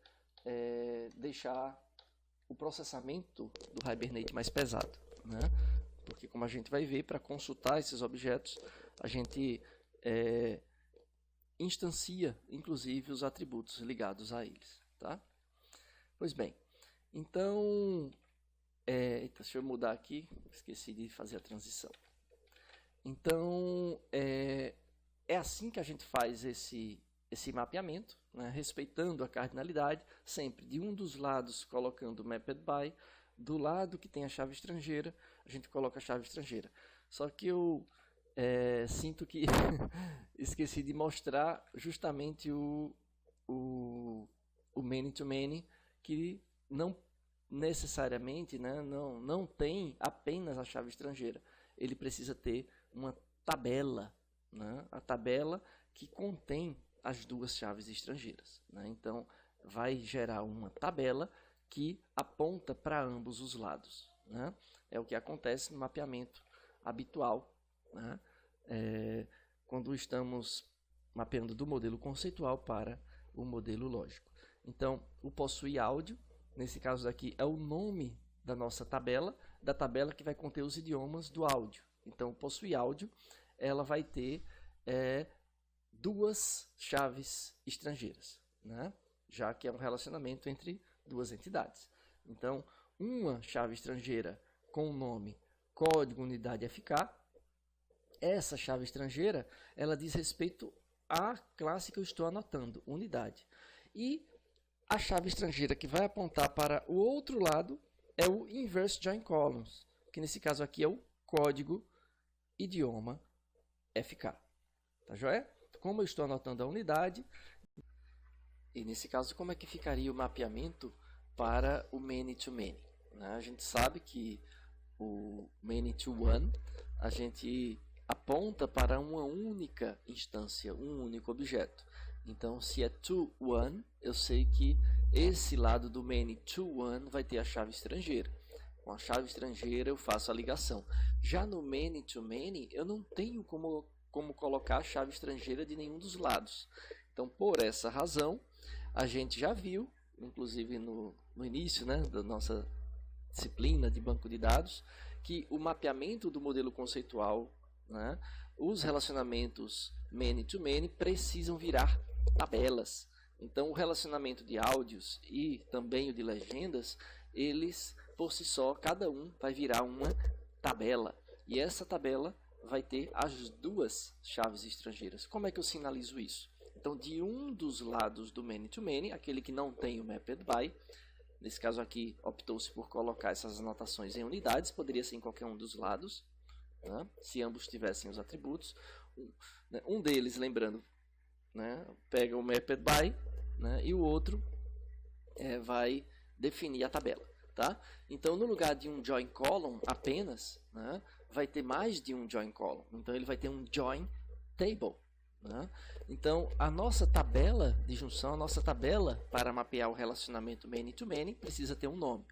deixar o processamento do Hibernate mais pesado, né? Porque como a gente vai ver, para consultar esses objetos, a gente instancia, inclusive, os atributos ligados a eles, tá? Pois bem, então, deixa eu mudar aqui, esqueci de fazer a transição. Então, é assim que a gente faz esse mapeamento, né, respeitando a cardinalidade, sempre de um dos lados colocando mapped by, do lado que tem a chave estrangeira, a gente coloca a chave estrangeira. Só que eu sinto que esqueci de mostrar justamente o many-to-many, que não necessariamente, né, não tem apenas a chave estrangeira. Ele precisa ter uma tabela, né, a tabela que contém as duas chaves estrangeiras, né? Então, vai gerar uma tabela que aponta para ambos os lados, né? É o que acontece no mapeamento habitual, né? Quando estamos mapeando do modelo conceitual para o modelo lógico. Então, o possui áudio, nesse caso aqui, é o nome da nossa tabela, da tabela que vai conter os idiomas do áudio. Então, o possui áudio, ela vai ter duas chaves estrangeiras, né? Já que é um relacionamento entre duas entidades. Então, uma chave estrangeira com o nome código unidade FK, essa chave estrangeira, ela diz respeito à classe que eu estou anotando, unidade. E a chave estrangeira que vai apontar para o outro lado é o inverse join columns, que nesse caso aqui é o código idioma FK. Tá joia? Como eu estou anotando a unidade, e nesse caso como é que ficaria o mapeamento para o many-to-many, né? A gente sabe que o many-to-one a gente aponta para uma única instância, um único objeto. Então, se é to one, eu sei que esse lado do many-to-one vai ter a chave estrangeira. Com a chave estrangeira eu faço a ligação. Já no many-to-many, eu não tenho como colocar a chave estrangeira de nenhum dos lados. Então, por essa razão, a gente já viu, inclusive no início, né, da nossa disciplina de banco de dados, que o mapeamento do modelo conceitual, né, os relacionamentos many-to-many precisam virar tabelas. Então, o relacionamento de áudios e também o de legendas, eles, por si só, cada um vai virar uma tabela. E essa tabela vai ter as duas chaves estrangeiras. Como é que eu sinalizo isso? Então, de um dos lados do many-to-many, aquele que não tem o mapped by, nesse caso aqui, optou-se por colocar essas anotações em unidades, poderia ser em qualquer um dos lados, né, se ambos tivessem os atributos. Um deles, lembrando, né, pega o mapped by, né, e o outro vai definir a tabela. Tá? Então, no lugar de um join column apenas, né, vai ter mais de um join column. Então, ele vai ter um join table. Né? Então, a nossa tabela de junção, a nossa tabela para mapear o relacionamento many-to-many precisa ter um nome.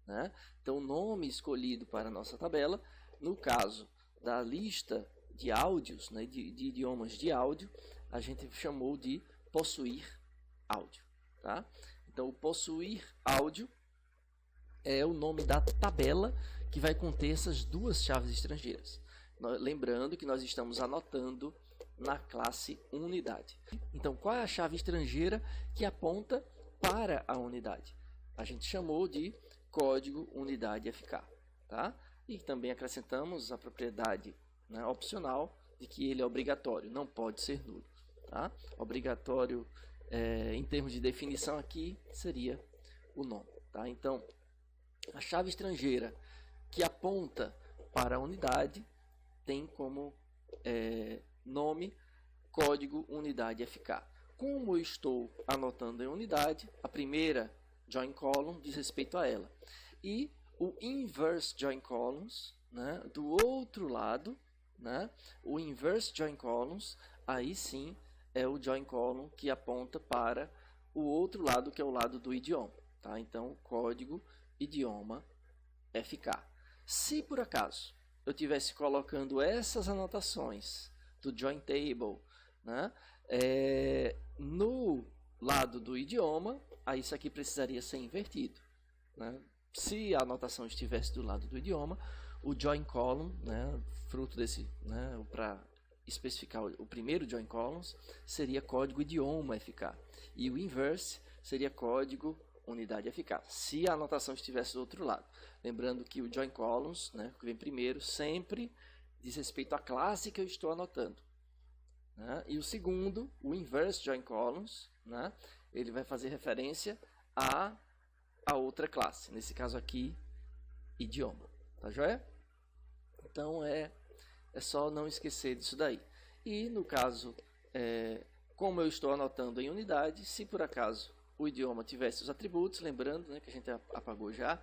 né? Então, o nome escolhido para a nossa tabela, no caso da lista de áudios, né, de idiomas de áudio, a gente chamou de possuir áudio. Tá? Então, o possuir áudio é o nome da tabela que vai conter essas duas chaves estrangeiras. Lembrando que nós estamos anotando na classe unidade. Então, qual é a chave estrangeira que aponta para a unidade? A gente chamou de código unidade FK. Tá? E também acrescentamos a propriedade, né, opcional de que ele é obrigatório, não pode ser nulo. Tá? Obrigatório, em termos de definição aqui, seria o nome. Tá? Então, a chave estrangeira que aponta para a unidade tem como nome código unidade FK. Como eu estou anotando em unidade, a primeira join column diz respeito a ela. E o inverse join columns, né, do outro lado, né, o inverse join columns, aí sim é o join column que aponta para o outro lado, que é o lado do idioma. Tá? Então, código idioma FK. Se por acaso eu estivesse colocando essas anotações do join table, né, no lado do idioma, aí isso aqui precisaria ser invertido. Né? Se a anotação estivesse do lado do idioma, o join column, né, fruto desse, né, para especificar o primeiro join columns, seria código idioma FK. E o inverse seria código unidade FK, se a anotação estivesse do outro lado. Lembrando que o join columns, né, que vem primeiro, sempre diz respeito à classe que eu estou anotando. Né? E o segundo, o inverse join columns, né, ele vai fazer referência a outra classe, nesse caso aqui, idioma. Tá joia? Então é só não esquecer disso daí. E no caso, como eu estou anotando em unidade, se por acaso o idioma tivesse os atributos, lembrando, né, que a gente apagou já,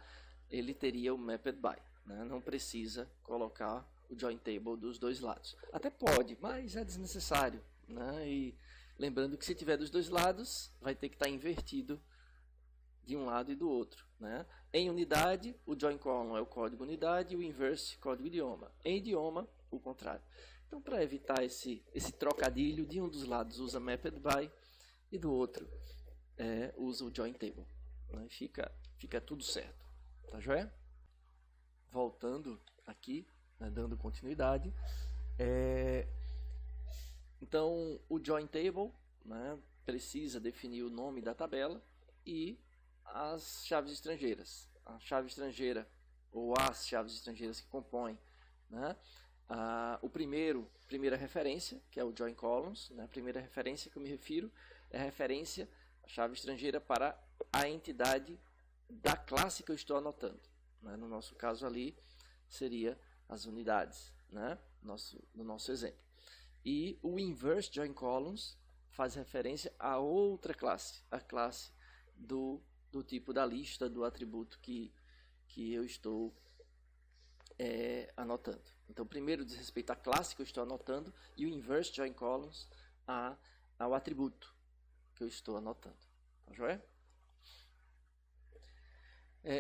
ele teria o mapped by. Né? Não precisa colocar o join table dos dois lados. Até pode, mas é desnecessário. Né? E lembrando que se tiver dos dois lados, vai ter que estar invertido de um lado e do outro. Né? Em unidade, o join column é o código unidade e o inverse código idioma. Em idioma, o contrário. Então, para evitar esse trocadilho, de um dos lados usa mapped by e do outro usa o join table. Né? Fica tudo certo. Tá joia? Voltando aqui, né, dando continuidade. Então, o join table, né, precisa definir o nome da tabela e as chaves estrangeiras. A chave estrangeira ou as chaves estrangeiras que compõem, né, primeira referência, que é o join columns. Né, a primeira referência que eu me refiro é a referência, a chave estrangeira para a entidade da classe que eu estou anotando. Né, no nosso caso ali, seria as unidades, né, no nosso exemplo. E o inverse join columns faz referência a outra classe, a classe do tipo da lista, do atributo que eu estou anotando. Então, primeiro diz respeito à classe que eu estou anotando e o inverse join columns ao atributo que eu estou anotando. Tá joia?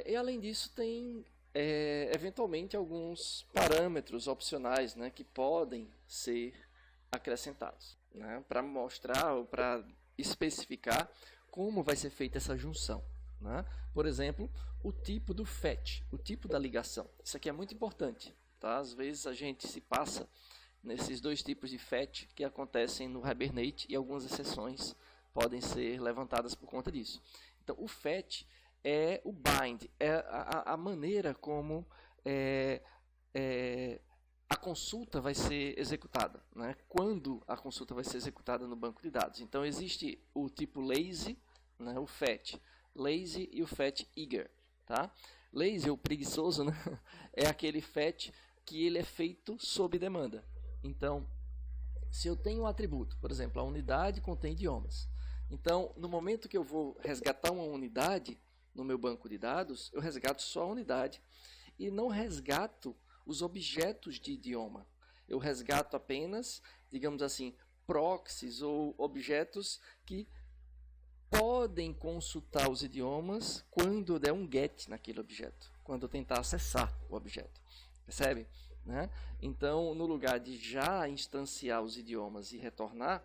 E além disso, tem eventualmente alguns parâmetros opcionais, né, que podem ser acrescentados, né, para mostrar ou para especificar como vai ser feita essa junção. Né? Por exemplo, o tipo do fetch, o tipo da ligação. Isso aqui é muito importante. Tá? Às vezes a gente se passa nesses dois tipos de fetch que acontecem no Hibernate e algumas exceções podem ser levantadas por conta disso. Então, o fetch é o bind, é a maneira como a consulta vai ser executada, né? Quando a consulta vai ser executada no banco de dados. Então, existe o tipo lazy, né? O fetch lazy e o fetch eager. Tá? Lazy, ou preguiçoso, né? É aquele fetch que ele é feito sob demanda. Então, se eu tenho um atributo, por exemplo, a unidade contém idiomas. Então, no momento que eu vou resgatar uma unidade no meu banco de dados, eu resgato só a unidade e não resgato os objetos de idioma. Eu resgato apenas, digamos assim, proxies ou objetos que podem consultar os idiomas quando der um get naquele objeto. quando eu tentar acessar o objeto. Percebe? Né? Então, no lugar de já instanciar os idiomas e retornar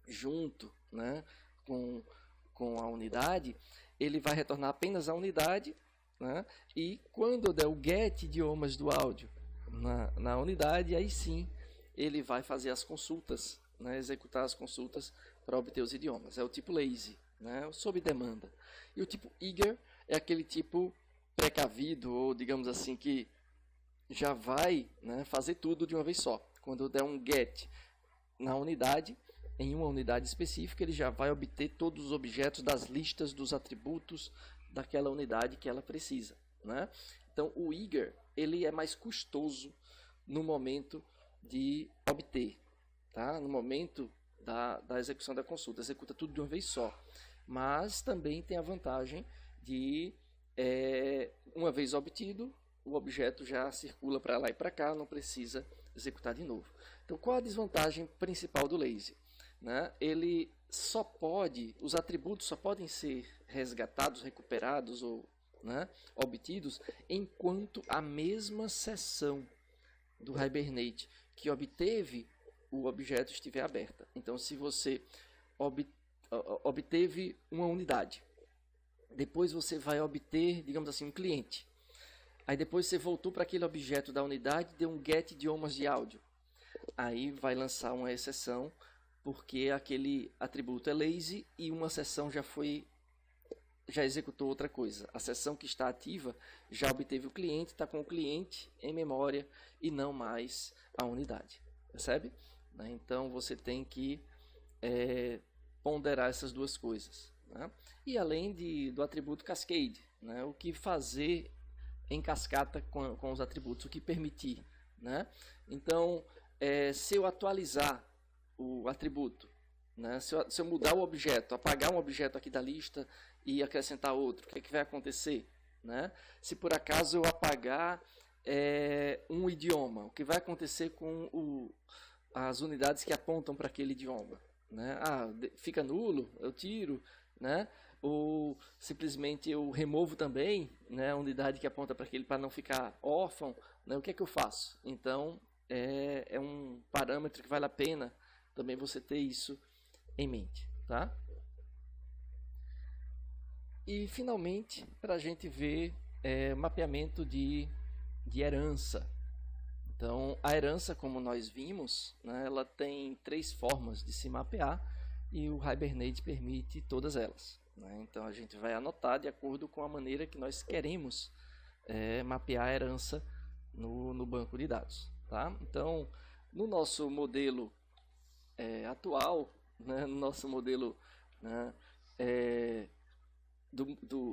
junto, né, com a unidade, ele vai retornar apenas a unidade, né, e quando eu der o get idiomas do áudio na unidade, aí sim ele vai fazer as consultas, né, executar as consultas para obter os idiomas. É o tipo lazy, né, sob demanda. E o tipo eager é aquele tipo precavido, ou digamos assim, que já vai, né, fazer tudo de uma vez só. Quando eu der um get na unidade, em uma unidade específica, ele já vai obter todos os objetos das listas dos atributos daquela unidade que ela precisa, né? Então, o eager, ele é mais custoso no momento de obter, tá? No momento da execução da consulta, executa tudo de uma vez só. Mas também tem a vantagem de, uma vez obtido, o objeto já circula para lá e para cá, não precisa executar de novo. Então, qual a desvantagem principal do lazy? Né? Ele só pode, os atributos só podem ser resgatados, recuperados ou, né, obtidos enquanto a mesma seção do Hibernate que obteve o objeto estiver aberta. Então, se você obteve uma unidade, depois você vai obter, digamos assim, um cliente. Aí depois você voltou para aquele objeto da unidade, deu um get idiomas de áudio. Aí vai lançar uma exceção, porque aquele atributo é lazy e uma seção já executou outra coisa. A seção que está ativa já obteve o cliente, está com o cliente em memória e não mais a unidade. Percebe? Então você tem que ponderar essas duas coisas. Né? E além do atributo cascade, né? O que fazer em cascata com os atributos, o que permitir. Né? Então, se eu atualizar o atributo, né? Se eu mudar o objeto, apagar um objeto aqui da lista e acrescentar outro, o que vai acontecer? Né? Se por acaso eu apagar um idioma, o que vai acontecer com as unidades que apontam para aquele idioma? Né? Fica nulo, eu tiro, né? Ou simplesmente eu removo também, né, a unidade que aponta para aquele, para não ficar órfão, né? O que é que eu faço? Então, é um parâmetro que vale a pena também você ter isso em mente, tá? E finalmente, para a gente ver mapeamento de herança. Então, a herança, como nós vimos, né, ela tem 3 formas de se mapear e o Hibernate permite todas elas. Né? Então, a gente vai anotar de acordo com a maneira que nós queremos mapear a herança no banco de dados. Tá? Então, no nosso modelo atual, né, no nosso modelo, né,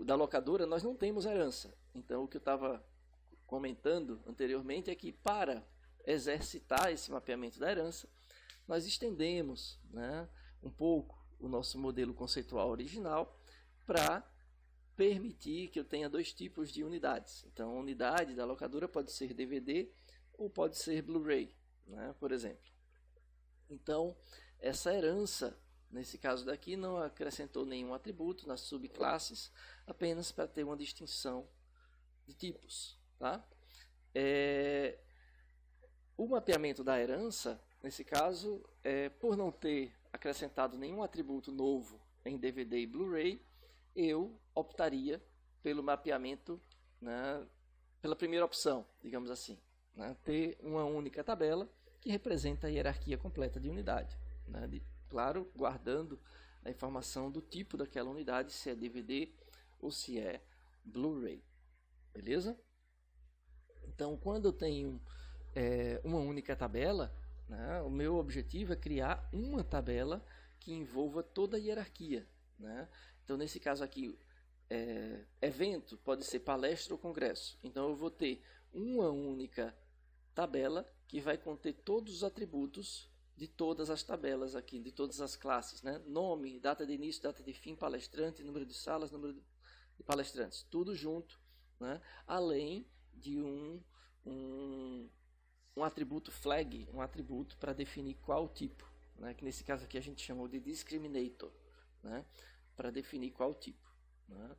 da locadora, nós não temos herança. Então, o que eu estava comentando anteriormente é que para exercitar esse mapeamento da herança, nós estendemos, né, um pouco o nosso modelo conceitual original para permitir que eu tenha 2 tipos de unidades. Então, a unidade da locadora pode ser DVD ou pode ser Blu-ray, né, por exemplo. Então, essa herança, nesse caso daqui, não acrescentou nenhum atributo nas subclasses, apenas para ter uma distinção de tipos. Tá? O mapeamento da herança, nesse caso, por não ter acrescentado nenhum atributo novo em DVD e Blu-ray, eu optaria pelo mapeamento, né, pela primeira opção, digamos assim, né, ter uma única tabela que representa a hierarquia completa de unidade. Né, claro, guardando a informação do tipo daquela unidade, se é DVD ou se é Blu-ray. Beleza? Então, quando eu tenho uma única tabela, né, o meu objetivo é criar uma tabela que envolva toda a hierarquia. Né? Então, nesse caso aqui, evento pode ser palestra ou congresso. Então, eu vou ter uma única tabela que vai conter todos os atributos de todas as tabelas aqui, de todas as classes. Né? Nome, data de início, data de fim, palestrante, número de salas, número de palestrantes. Tudo junto, né? Além de um atributo flag, um atributo para definir qual tipo, né? Que nesse caso aqui a gente chamou de discriminator, né? Para definir qual tipo, né?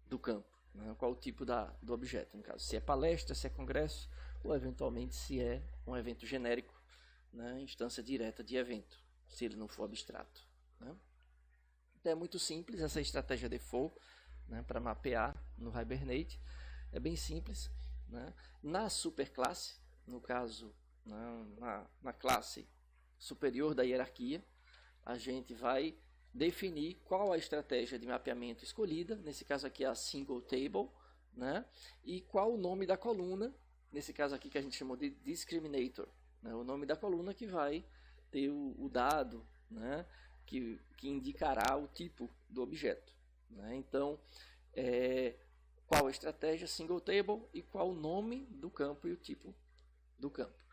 do campo. né? Qual o tipo do objeto, no caso, se é palestra, se é congresso, ou eventualmente se é um evento genérico, né? Instância direta de evento, se ele não for abstrato, né? Então é muito simples essa estratégia default, né, para mapear no Hibernate, é bem simples, né? Na superclasse, no caso, né, na classe superior da hierarquia, a gente vai definir qual a estratégia de mapeamento escolhida, nesse caso aqui é a single table, né? E qual o nome da coluna, nesse caso aqui que a gente chamou de discriminator, né? O nome da coluna que vai ter o dado, né, que indicará o tipo do objeto, né? Então, qual a estratégia single table e qual o nome do campo e o tipo do campo.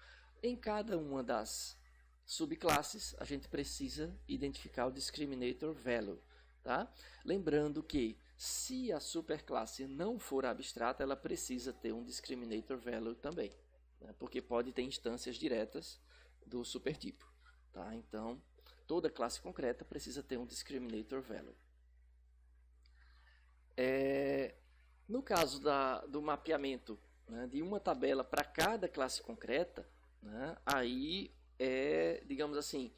Em cada uma das subclasses, a gente precisa identificar o discriminator value, tá? Lembrando que se a superclasse não for abstrata, ela precisa ter um discriminator value também, né? Porque pode ter instâncias diretas do supertipo, tá? Então, toda classe concreta precisa ter um discriminator value. No caso do mapeamento, né, de uma tabela para cada classe concreta, né, aí digamos assim,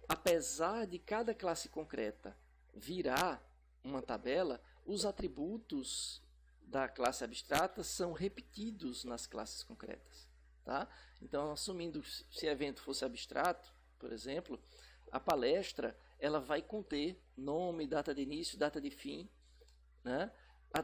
apesar de cada classe concreta virar uma tabela, os atributos da classe abstrata são repetidos nas classes concretas, tá? Então, assumindo se evento fosse abstrato, por exemplo, a palestra ela vai conter nome, data de início, data de fim, né?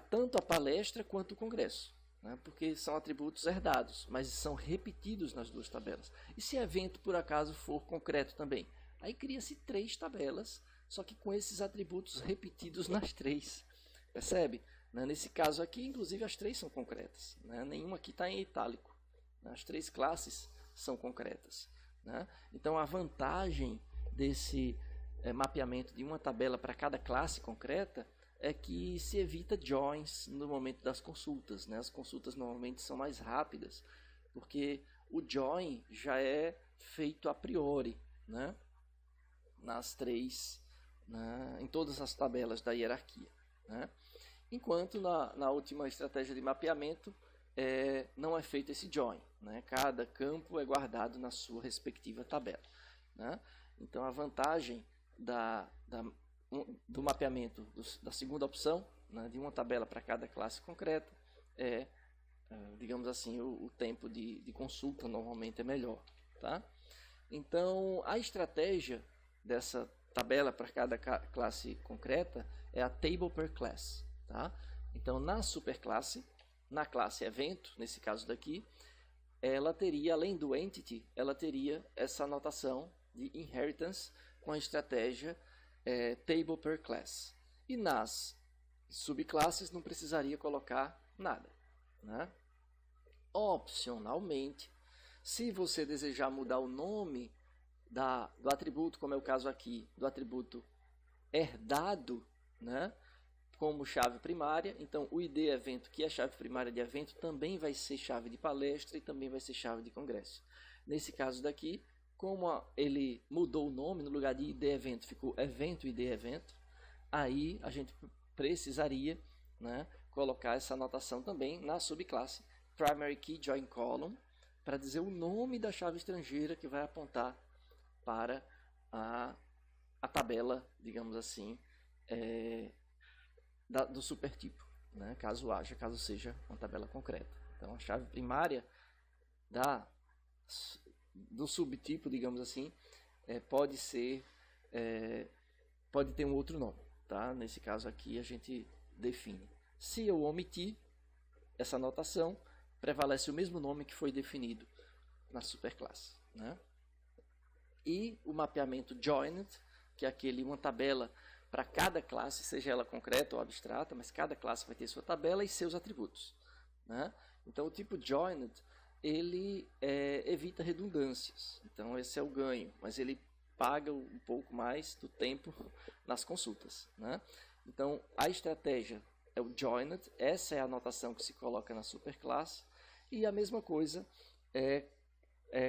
Tanto a palestra quanto o congresso, né? Porque são atributos herdados, mas são repetidos nas duas tabelas. E se evento por acaso for concreto também, aí cria-se 3 tabelas, só que com esses atributos repetidos nas 3. Percebe? Né? Nesse caso aqui, inclusive, as 3 são concretas, né? Nenhuma aqui está em itálico, né? As 3 classes são concretas, né? Então, a vantagem desse mapeamento de uma tabela para cada classe concreta é que se evita joins no momento das consultas, né? As consultas normalmente são mais rápidas, porque o join já é feito a priori, né? Nas 3, né? Em todas as tabelas da hierarquia, né? Enquanto na última estratégia de mapeamento não é feito esse join, né? Cada campo é guardado na sua respectiva tabela, né? Então a vantagem do mapeamento da segunda opção, né, de uma tabela para cada classe concreta, digamos assim, o tempo de consulta normalmente é melhor, tá? Então, a estratégia dessa tabela para cada classe concreta é a table per class, tá? Então, na superclasse, na classe evento, nesse caso daqui, ela teria, além do entity, ela teria essa anotação de inheritance com a estratégia table per class. E nas subclasses não precisaria colocar nada, né? Opcionalmente, se você desejar mudar o nome do atributo, como é o caso aqui, do atributo herdado, né, como chave primária, então o ID evento, que é chave primária de evento, também vai ser chave de palestra e também vai ser chave de congresso. Nesse caso daqui, como ele mudou o nome, no lugar de ID evento ficou evento ID evento, aí a gente precisaria, né, colocar essa anotação também na subclasse primary key join column para dizer o nome da chave estrangeira que vai apontar para a tabela, digamos assim, do supertipo, né, caso seja uma tabela concreta. Então a chave primária do subtipo, digamos assim, pode ter um outro nome, tá? Nesse caso aqui a gente define. Se eu omitir essa anotação, prevalece o mesmo nome que foi definido na superclasse, né? E o mapeamento joined, que é uma tabela para cada classe, seja ela concreta ou abstrata, mas cada classe vai ter sua tabela e seus atributos, né? Então o tipo joined ele evita redundâncias, então esse é o ganho, mas ele paga um pouco mais do tempo nas consultas, né? Então a estratégia é o joined, essa é a anotação que se coloca na superclasse, e a mesma coisa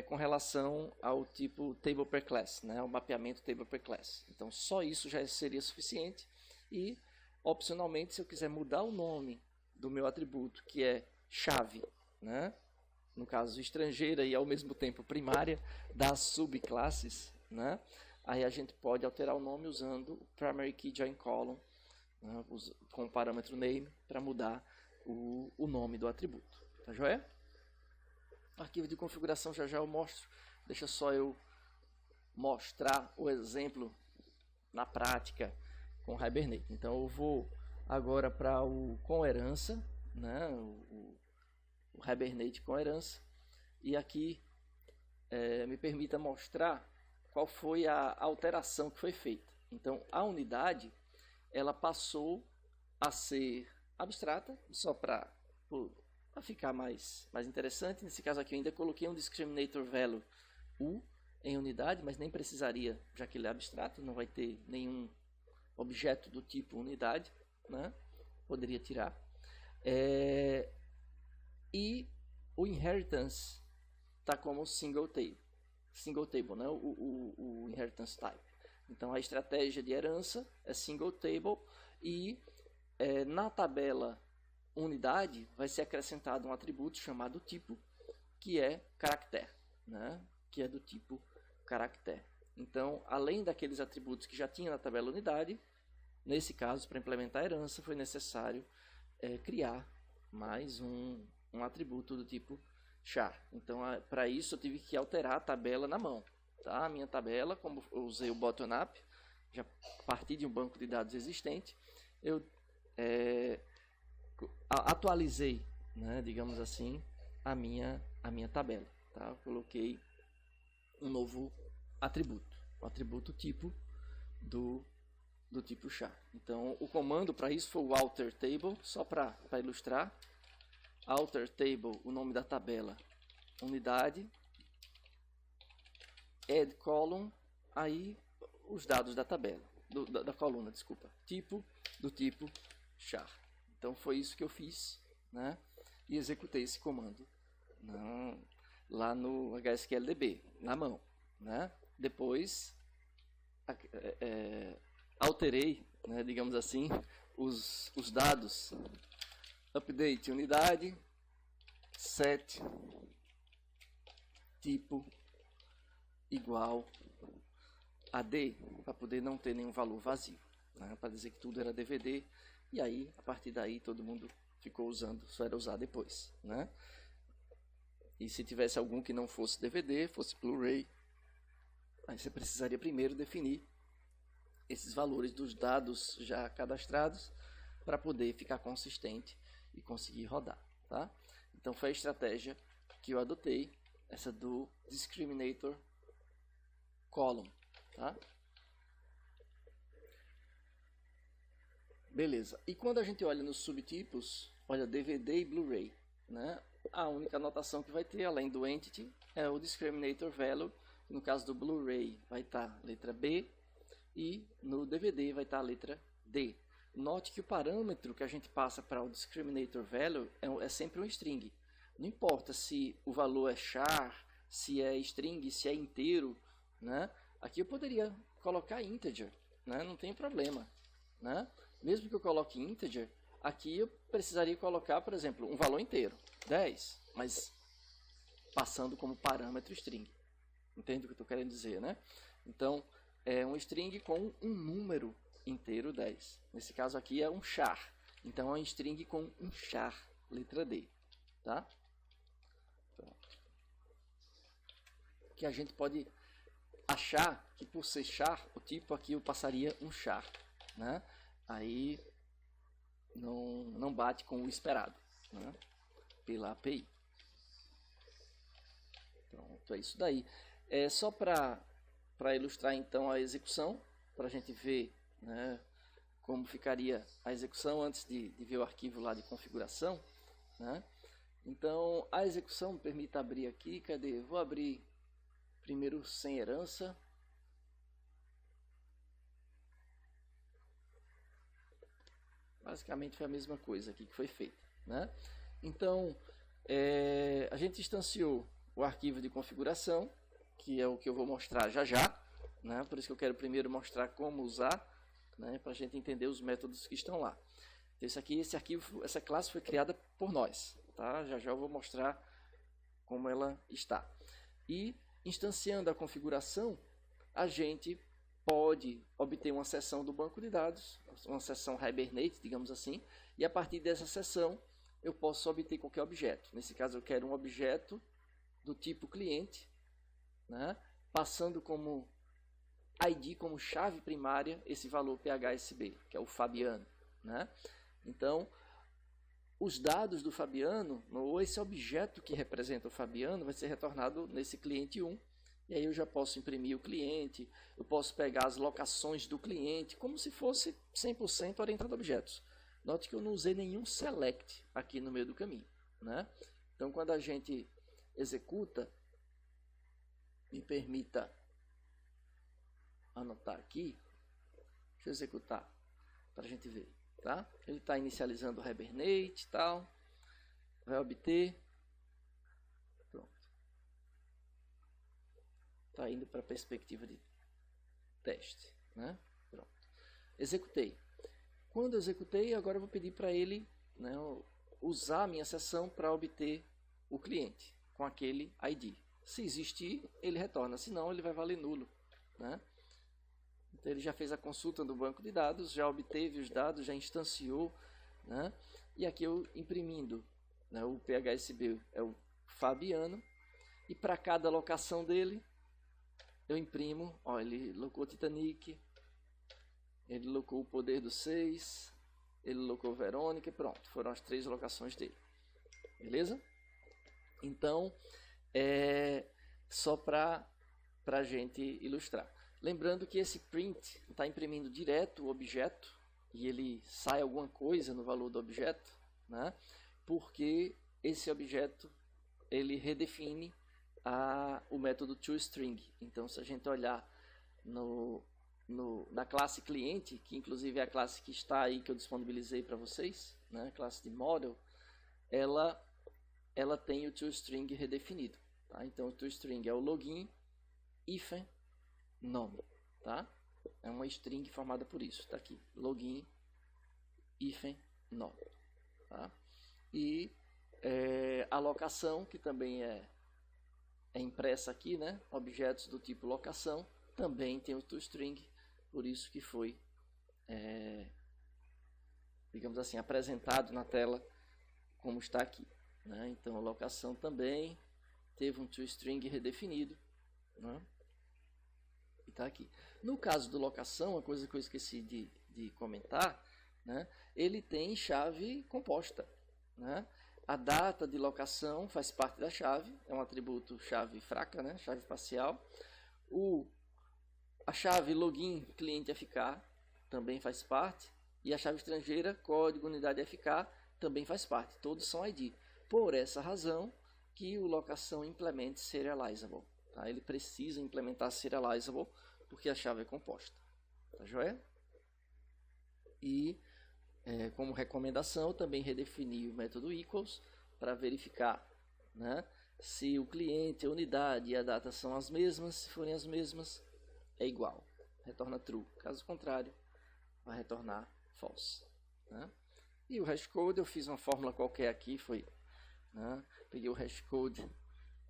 com relação ao tipo table per class, né? O mapeamento table per class. Então só isso já seria suficiente, e opcionalmente, se eu quiser mudar o nome do meu atributo, que é chave, né? No caso estrangeira e ao mesmo tempo primária, das subclasses, né? Aí a gente pode alterar o nome usando o primary key join column, né? Com o parâmetro name, para mudar o nome do atributo. Tá joia? Arquivo de configuração já eu mostro. Deixa só eu mostrar o exemplo na prática com o Hibernate. Então eu vou agora para o com herança, né? o Hibernate com herança, e aqui me permita mostrar qual foi a alteração que foi feita. Então a unidade ela passou a ser abstrata, só para ficar mais interessante. Nesse caso aqui eu ainda coloquei um discriminator value U em unidade, mas nem precisaria, já que ele é abstrato, não vai ter nenhum objeto do tipo unidade, né? Poderia tirar. E o inheritance está como single table, né? o inheritance type. Então a estratégia de herança é single table e na tabela unidade vai ser acrescentado um atributo chamado tipo, que é caractere, né? Que é do tipo caractere. Então, além daqueles atributos que já tinha na tabela unidade, nesse caso, para implementar a herança, foi necessário criar mais um atributo do tipo char. Então, para isso, eu tive que alterar a tabela na mão. Tá? A minha tabela, como eu usei o bottom-up, já a partir de um banco de dados existente, eu atualizei, né, digamos assim, a minha tabela. Tá? Eu coloquei um novo atributo, o atributo tipo do tipo char. Então, o comando para isso foi o alter table, só para ilustrar. Alter table, o nome da tabela, unidade, add column, aí os dados da tabela, da coluna, desculpa, tipo do tipo char. Então foi isso que eu fiz, né? E executei esse comando lá no HSQLDB, na mão, né? Depois alterei, né, digamos assim, os dados. Update unidade, set tipo igual a D, para poder não ter nenhum valor vazio, né, para dizer que tudo era DVD, e aí a partir daí todo mundo ficou usando, só era usar depois, né? E se tivesse algum que não fosse DVD, fosse Blu-ray, aí você precisaria primeiro definir esses valores dos dados já cadastrados para poder ficar consistente e conseguir rodar, tá? Então foi a estratégia que eu adotei, essa do discriminator column, tá? Beleza. E quando a gente olha nos subtipos, olha DVD e Blu-ray, né? A única anotação que vai ter, além do entity, é o discriminator value. No caso do Blu-ray vai estar letra B e no DVD vai estar a letra D. Note que o parâmetro que a gente passa para o discriminator value é sempre um string. Não importa se o valor é char, se é string, se é inteiro, né? Aqui eu poderia colocar integer, né? Não tem problema, né? Mesmo que eu coloque integer, aqui eu precisaria colocar, por exemplo, um valor inteiro, 10, mas passando como parâmetro string. Entende o que eu estou querendo dizer, né? Então, é um string com um número inteiro 10. Nesse caso aqui é um char. Então é um string com um char, letra D. Tá? Pronto. Que a gente pode achar que por ser char, o tipo aqui eu passaria um char, né? Aí não bate com o esperado, né? Pela API. Pronto, é isso daí. É só para ilustrar então a execução, para a gente ver, né, como ficaria a execução antes de ver o arquivo lá de configuração, né? Então a execução me permite abrir aqui, cadê? Vou abrir primeiro sem herança. Basicamente foi a mesma coisa aqui que foi feita, né? Então a gente instanciou o arquivo de configuração, que é o que eu vou mostrar já, né? Por isso que eu quero primeiro mostrar como usar, né? Para a gente entender os métodos que estão lá. Então, esse arquivo, essa classe foi criada por nós. Tá? Já eu vou mostrar como ela está. E instanciando a configuração, a gente pode obter uma seção do banco de dados, uma seção Hibernate, digamos assim, e a partir dessa seção eu posso obter qualquer objeto. Nesse caso eu quero um objeto do tipo cliente, né, passando como ID, como chave primária, esse valor PHSB, que é o Fabiano. Né? Então, os dados do Fabiano, ou esse objeto que representa o Fabiano, vai ser retornado nesse cliente 1. E aí eu já posso imprimir o cliente, eu posso pegar as locações do cliente, como se fosse 100% orientado a objetos. Note que eu não usei nenhum select aqui no meio do caminho. Né? Então, quando a gente executa, me permita anotar aqui, deixa eu executar para a gente ver. Tá? Ele está inicializando o Hibernate e tal, vai obter, pronto. Está indo para a perspectiva de teste. Né? Pronto. Executei. Quando eu executei, agora eu vou pedir para ele, né, usar a minha sessão para obter o cliente com aquele ID. Se existir, ele retorna, se não, ele vai valer nulo. Né? Então, ele já fez a consulta do banco de dados, já obteve os dados, já instanciou. Né? E aqui eu imprimindo, né, o PHSB é o Fabiano, e para cada locação dele, eu imprimo, ó, ele locou Titanic, ele locou o Poder do 6, ele locou Verônica e pronto, foram as 3 locações dele. Beleza? Então, só para a gente ilustrar. Lembrando que esse print está imprimindo direto o objeto e ele sai alguma coisa no valor do objeto, né? Porque esse objeto ele redefine o método toString. Então, se a gente olhar na classe cliente, que inclusive é a classe que está aí que eu disponibilizei para vocês, né? A classe de model, ela tem o toString redefinido. Tá? Então, o toString é o login, hífen, nome, tá? É uma string formada por isso, está aqui, login, hífen, nome, tá? E a locação, que também é impressa aqui, né? Objetos do tipo locação, também tem o toString, por isso que foi, digamos assim, apresentado na tela como está aqui. Né? Então, a locação também teve um toString redefinido, né? E está aqui. No caso do locação, a coisa que eu esqueci de comentar, né? Ele tem chave composta. Né? A data de locação faz parte da chave, é um atributo chave fraca, né? Chave parcial. A chave login cliente FK também faz parte. E a chave estrangeira, código unidade FK, também faz parte. Todos são ID. Por essa razão que o locação implementa serializable. Tá? Ele precisa implementar serializable porque a chave é composta. Tá joia? E como recomendação, eu também redefini o método equals para verificar, né, se o cliente, a unidade e a data são as mesmas. Se forem as mesmas, é igual. Retorna true. Caso contrário, vai retornar false. Né? E o hashcode, eu fiz uma fórmula qualquer aqui, né, peguei o hashcode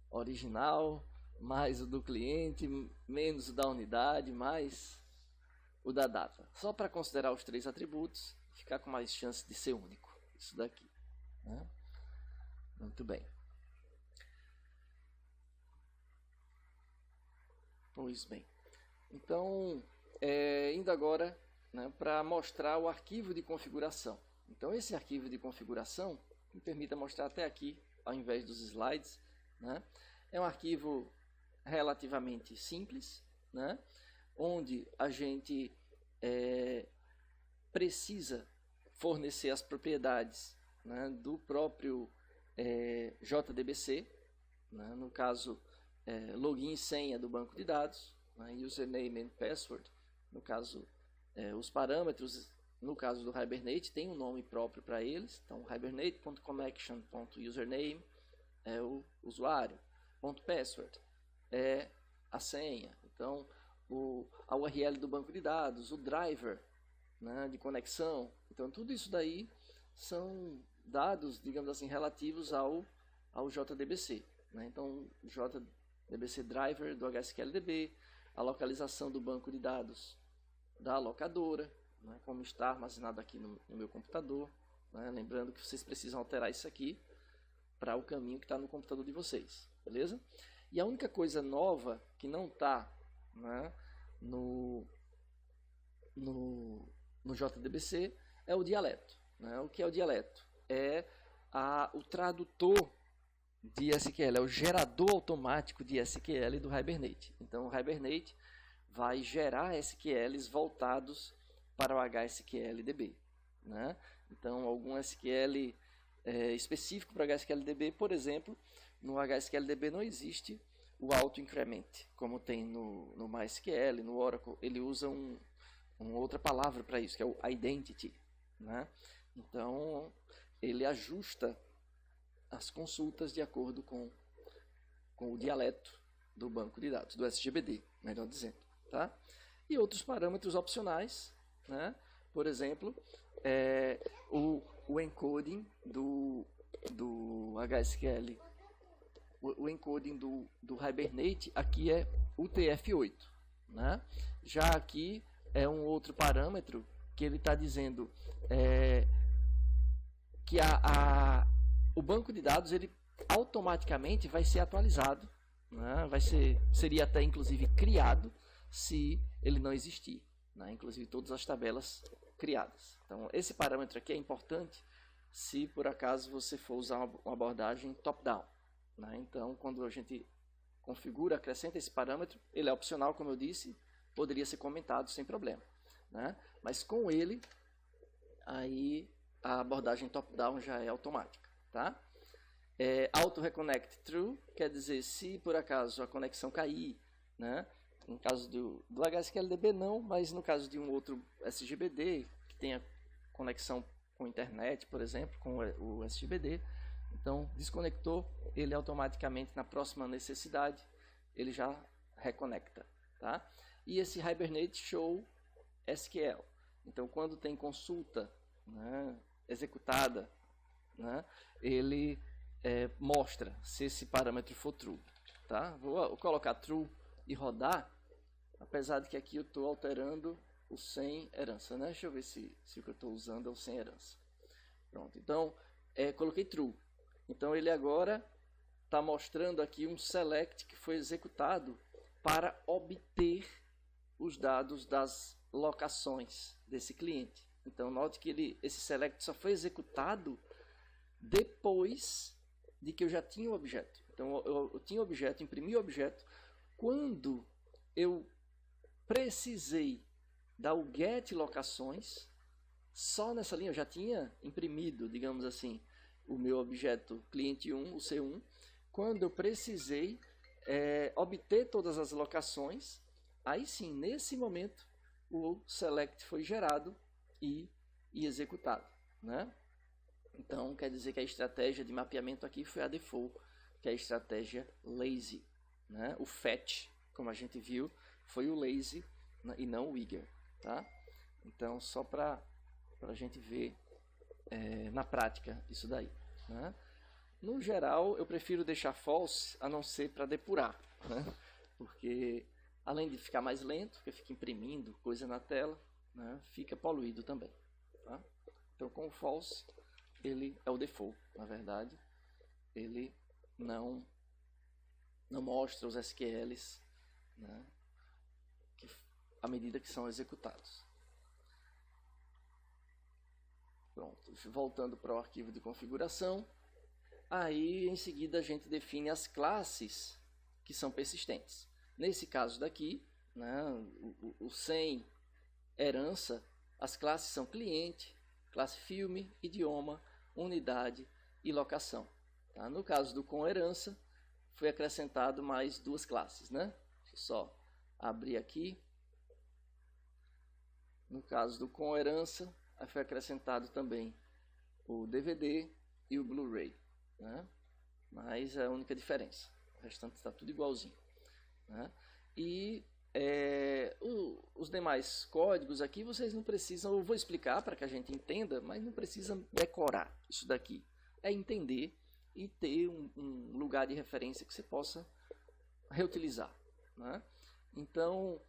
original, mais o do cliente, menos o da unidade, mais o da data. Só para considerar os 3 atributos, ficar com mais chance de ser único. Isso daqui. Né? Muito bem. Pois bem. Então, indo agora, né, para mostrar o arquivo de configuração. Então, esse arquivo de configuração, me permita mostrar até aqui, ao invés dos slides, né, é um arquivo relativamente simples, né, onde a gente precisa fornecer as propriedades, né, do próprio JDBC, né, no caso, login e senha do banco de dados, né, username and password, no caso, os parâmetros, no caso do Hibernate, tem um nome próprio para eles, então hibernate.connection.username é o usuário, .password é a senha, então a URL do banco de dados, o driver, né, de conexão, Então, tudo isso daí são dados, digamos assim, relativos ao JDBC. Né? Então, o JDBC Driver do HSQLDB, a localização do banco de dados da locadora, né? Como está armazenado aqui no meu computador. Né? Lembrando que vocês precisam alterar isso aqui para o caminho que está no computador de vocês. Beleza? E a única coisa nova que não está, né, no JDBC é o dialeto. Né? O que é o dialeto? É o tradutor de SQL, é o gerador automático de SQL do Hibernate. Então, o Hibernate vai gerar SQLs voltados para o HSQLDB. Né? Então, algum SQL específico para o HSQLDB, por exemplo, no HSQLDB não existe o auto-increment, como tem no MySQL, no Oracle. Ele usa uma outra palavra para isso, que é o identity. Né? Então, ele ajusta as consultas de acordo com o dialeto do banco de dados, do SGBD, melhor dizendo. Tá? E outros parâmetros opcionais, né? Por exemplo, o encoding do HSQL, o encoding do Hibernate, aqui é UTF-8. Né? Já aqui é um outro parâmetro que ele está dizendo que o banco de dados ele automaticamente vai ser atualizado, né? Seria até inclusive criado se ele não existir, né? Inclusive todas as tabelas criadas. Então esse parâmetro aqui é importante se por acaso você for usar uma abordagem top-down. Né? Então quando a gente configura, acrescenta esse parâmetro, ele é opcional, como eu disse, poderia ser comentado sem problema. Né? Mas com ele, aí a abordagem top-down já é automática. Tá? Auto-reconnect true, quer dizer, se por acaso a conexão cair, né? No caso do HSQLDB não, mas no caso de um outro SGBD, que tenha conexão com a internet, por exemplo, com o SGBD, então desconectou, ele automaticamente na próxima necessidade, ele já reconecta. Tá? E esse Hibernate Show SQL, então quando tem consulta, né, executada, né, ele mostra se esse parâmetro for true. Tá? Vou colocar true e rodar, apesar de que aqui eu estou alterando o sem herança. Né? Deixa eu ver se o que eu estou usando é o sem herança. Pronto, então coloquei true. Então ele agora está mostrando aqui um select que foi executado para obter os dados das locações desse cliente. Então note que esse select só foi executado depois de que eu já tinha o objeto. Então eu tinha o objeto, imprimi o objeto. Quando eu precisei dar o get locações, só nessa linha eu já tinha imprimido, digamos assim, o meu objeto cliente 1, o C1. Quando eu precisei obter todas as locações, aí sim, nesse momento, o select foi gerado e executado. Né? Então, quer dizer que a estratégia de mapeamento aqui foi a default, que é a estratégia lazy. Né? O fetch, como a gente viu, foi o lazy e não o eager. Tá? Então, só para a gente ver na prática isso daí. Né? No geral, eu prefiro deixar false, a não ser para depurar. Né? Porque, além de ficar mais lento, porque fica imprimindo coisa na tela, né? Fica poluído também. Tá? Então, com o false, ele é o default, na verdade. Ele não mostra os SQLs, né, à medida que são executados. Pronto, voltando para o arquivo de configuração. Aí, em seguida, a gente define as classes que são persistentes. Nesse caso daqui, né, o sem herança, as classes são cliente, classe filme, idioma, unidade e locação. Tá? No caso do com herança, foi acrescentado mais duas classes. Né? Deixa eu só abrir aqui. No caso do com herança, foi acrescentado também o DVD e o Blu-ray. Né? Mas é a única diferença. O restante está tudo igualzinho. Né? E os demais códigos aqui vocês não precisam, eu vou explicar para que a gente entenda, mas não precisa decorar isso daqui. É entender e ter um lugar de referência que você possa reutilizar, né? Então,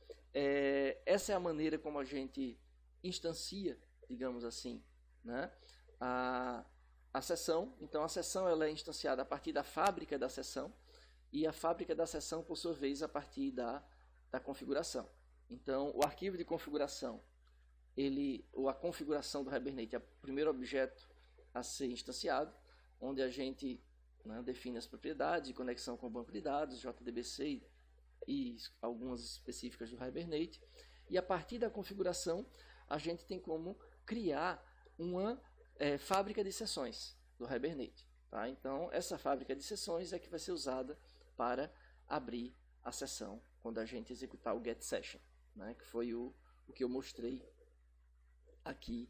essa é a maneira como a gente instancia, digamos assim, né, a sessão. Então, a sessão ela é instanciada a partir da fábrica da sessão e a fábrica da sessão, por sua vez, a partir da configuração. Então, o arquivo de configuração, ou a configuração do Hibernate é o primeiro objeto a ser instanciado, onde a gente, né, define as propriedades de conexão com o banco de dados, JDBC e algumas específicas do Hibernate. E a partir da configuração, a gente tem como criar uma fábrica de sessões do Hibernate. Tá? Então, essa fábrica de sessões é que vai ser usada para abrir a sessão quando a gente executar o getSession, né? Que foi o que eu mostrei aqui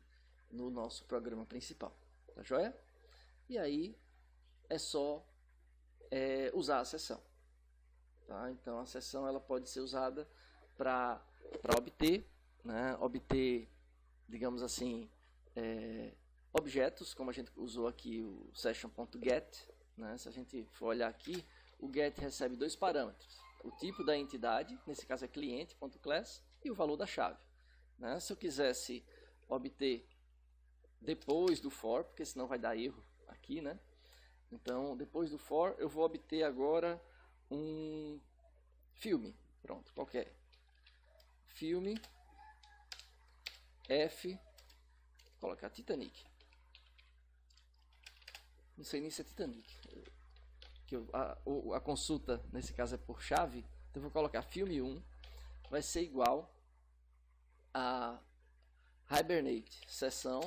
no nosso programa principal. Tá joia? E aí é só usar a sessão. Tá? Então a sessão ela pode ser usada para obter, né? Obter, digamos assim, objetos, como a gente usou aqui o session.get, né? Se a gente for olhar aqui, o get recebe dois parâmetros: o tipo da entidade, nesse caso é cliente.class, e o valor da chave, né? Se eu quisesse obter depois do for, porque senão vai dar erro aqui, né? Então, depois do for, eu vou obter agora um filme, pronto, qualquer. Filme F, vou colocar Titanic. Não sei nem se é Titanic. Que a consulta, nesse caso, é por chave. Então, eu vou colocar filme 1, vai ser igual a Hibernate sessão,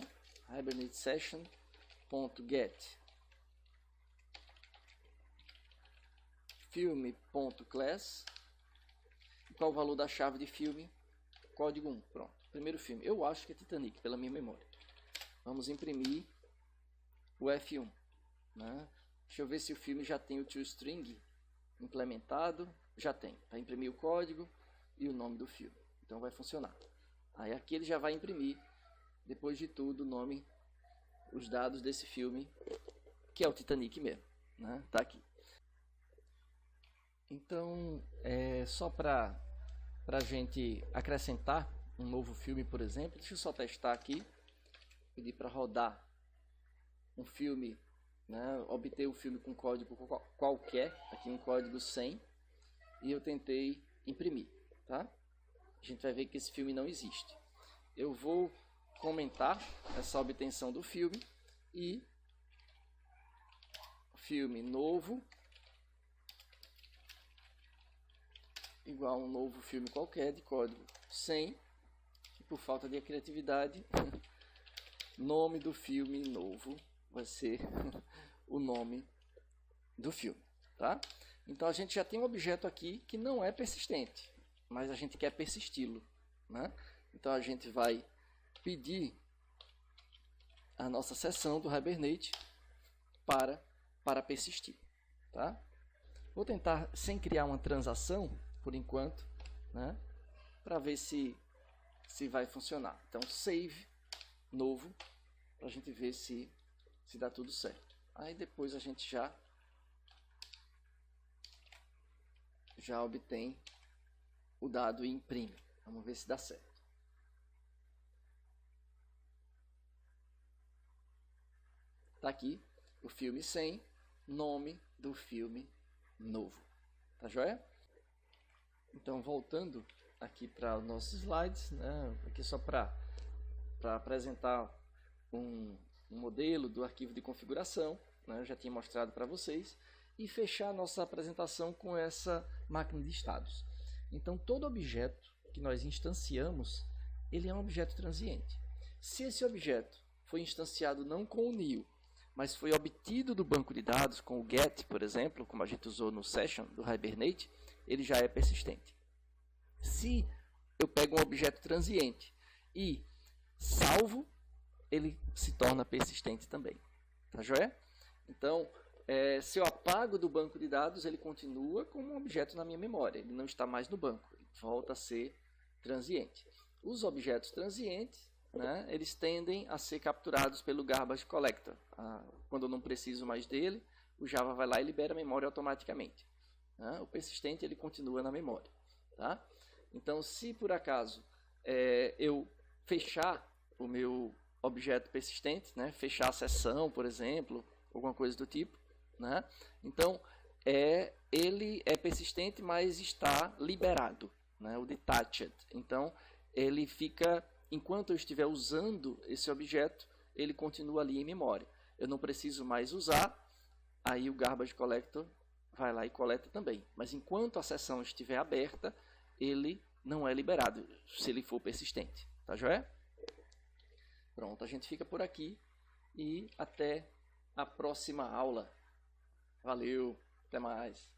Hibernate session.get filme.class. Qual o valor da chave de filme? Código 1. Pronto. Primeiro filme. Eu acho que é Titanic, pela minha memória. Vamos imprimir o F1. Né? Deixa eu ver se o filme já tem o toString implementado. Já tem. Vai imprimir o código e o nome do filme. Então vai funcionar. Aí aqui ele já vai imprimir, depois de tudo, o nome, os dados desse filme, que é o Titanic mesmo. Né? Tá aqui. Então, só para a gente acrescentar um novo filme, por exemplo, deixa eu só testar aqui, pedir para rodar um filme, né, obter o filme com código qualquer, aqui um código 100, e eu tentei imprimir, tá? A gente vai ver que esse filme não existe. Eu vou comentar essa obtenção do filme e filme novo igual a um novo filme qualquer de código 100, e por falta de criatividade, nome do filme novo vai ser o nome do filme, tá? Então a gente já tem um objeto aqui que não é persistente, mas a gente quer persisti-lo, né? Então a gente vai pedir a nossa sessão do Hibernate para persistir, tá? Vou tentar sem criar uma transação por enquanto, né, para ver se vai funcionar. Então save novo para a gente ver se dá tudo certo. Aí depois a gente já obtém o dado e imprime. Vamos ver se dá certo. Tá aqui o filme 100, nome do filme novo. Tá joia? Então, voltando aqui para os nossos slides, né, aqui só para apresentar um modelo do arquivo de configuração, né, eu já tinha mostrado para vocês, e fechar a nossa apresentação com essa máquina de estados. Então, todo objeto que nós instanciamos, ele é um objeto transiente. Se esse objeto foi instanciado não com o new, mas foi obtido do banco de dados com o get, por exemplo, como a gente usou no session do Hibernate, ele já é persistente. Se eu pego um objeto transiente e salvo, ele se torna persistente também. Tá joia? Então, se eu apago do banco de dados, ele continua como um objeto na minha memória. Ele não está mais no banco. Ele volta a ser transiente. Os objetos transientes, né, eles tendem a ser capturados pelo garbage collector. Quando eu não preciso mais dele, o Java vai lá e libera a memória automaticamente. O persistente ele continua na memória. Tá? Então, se por acaso eu fechar o meu objeto persistente, né, fechar a sessão, por exemplo, alguma coisa do tipo, né, então ele é persistente, mas está liberado, né, o detached. Então, ele fica, enquanto eu estiver usando esse objeto, ele continua ali em memória. Eu não preciso mais usar, aí o garbage collector vai lá e coleta também. Mas enquanto a sessão estiver aberta, ele não é liberado, se ele for persistente. Tá joia? Pronto, a gente fica por aqui e até a próxima aula. Valeu, até mais.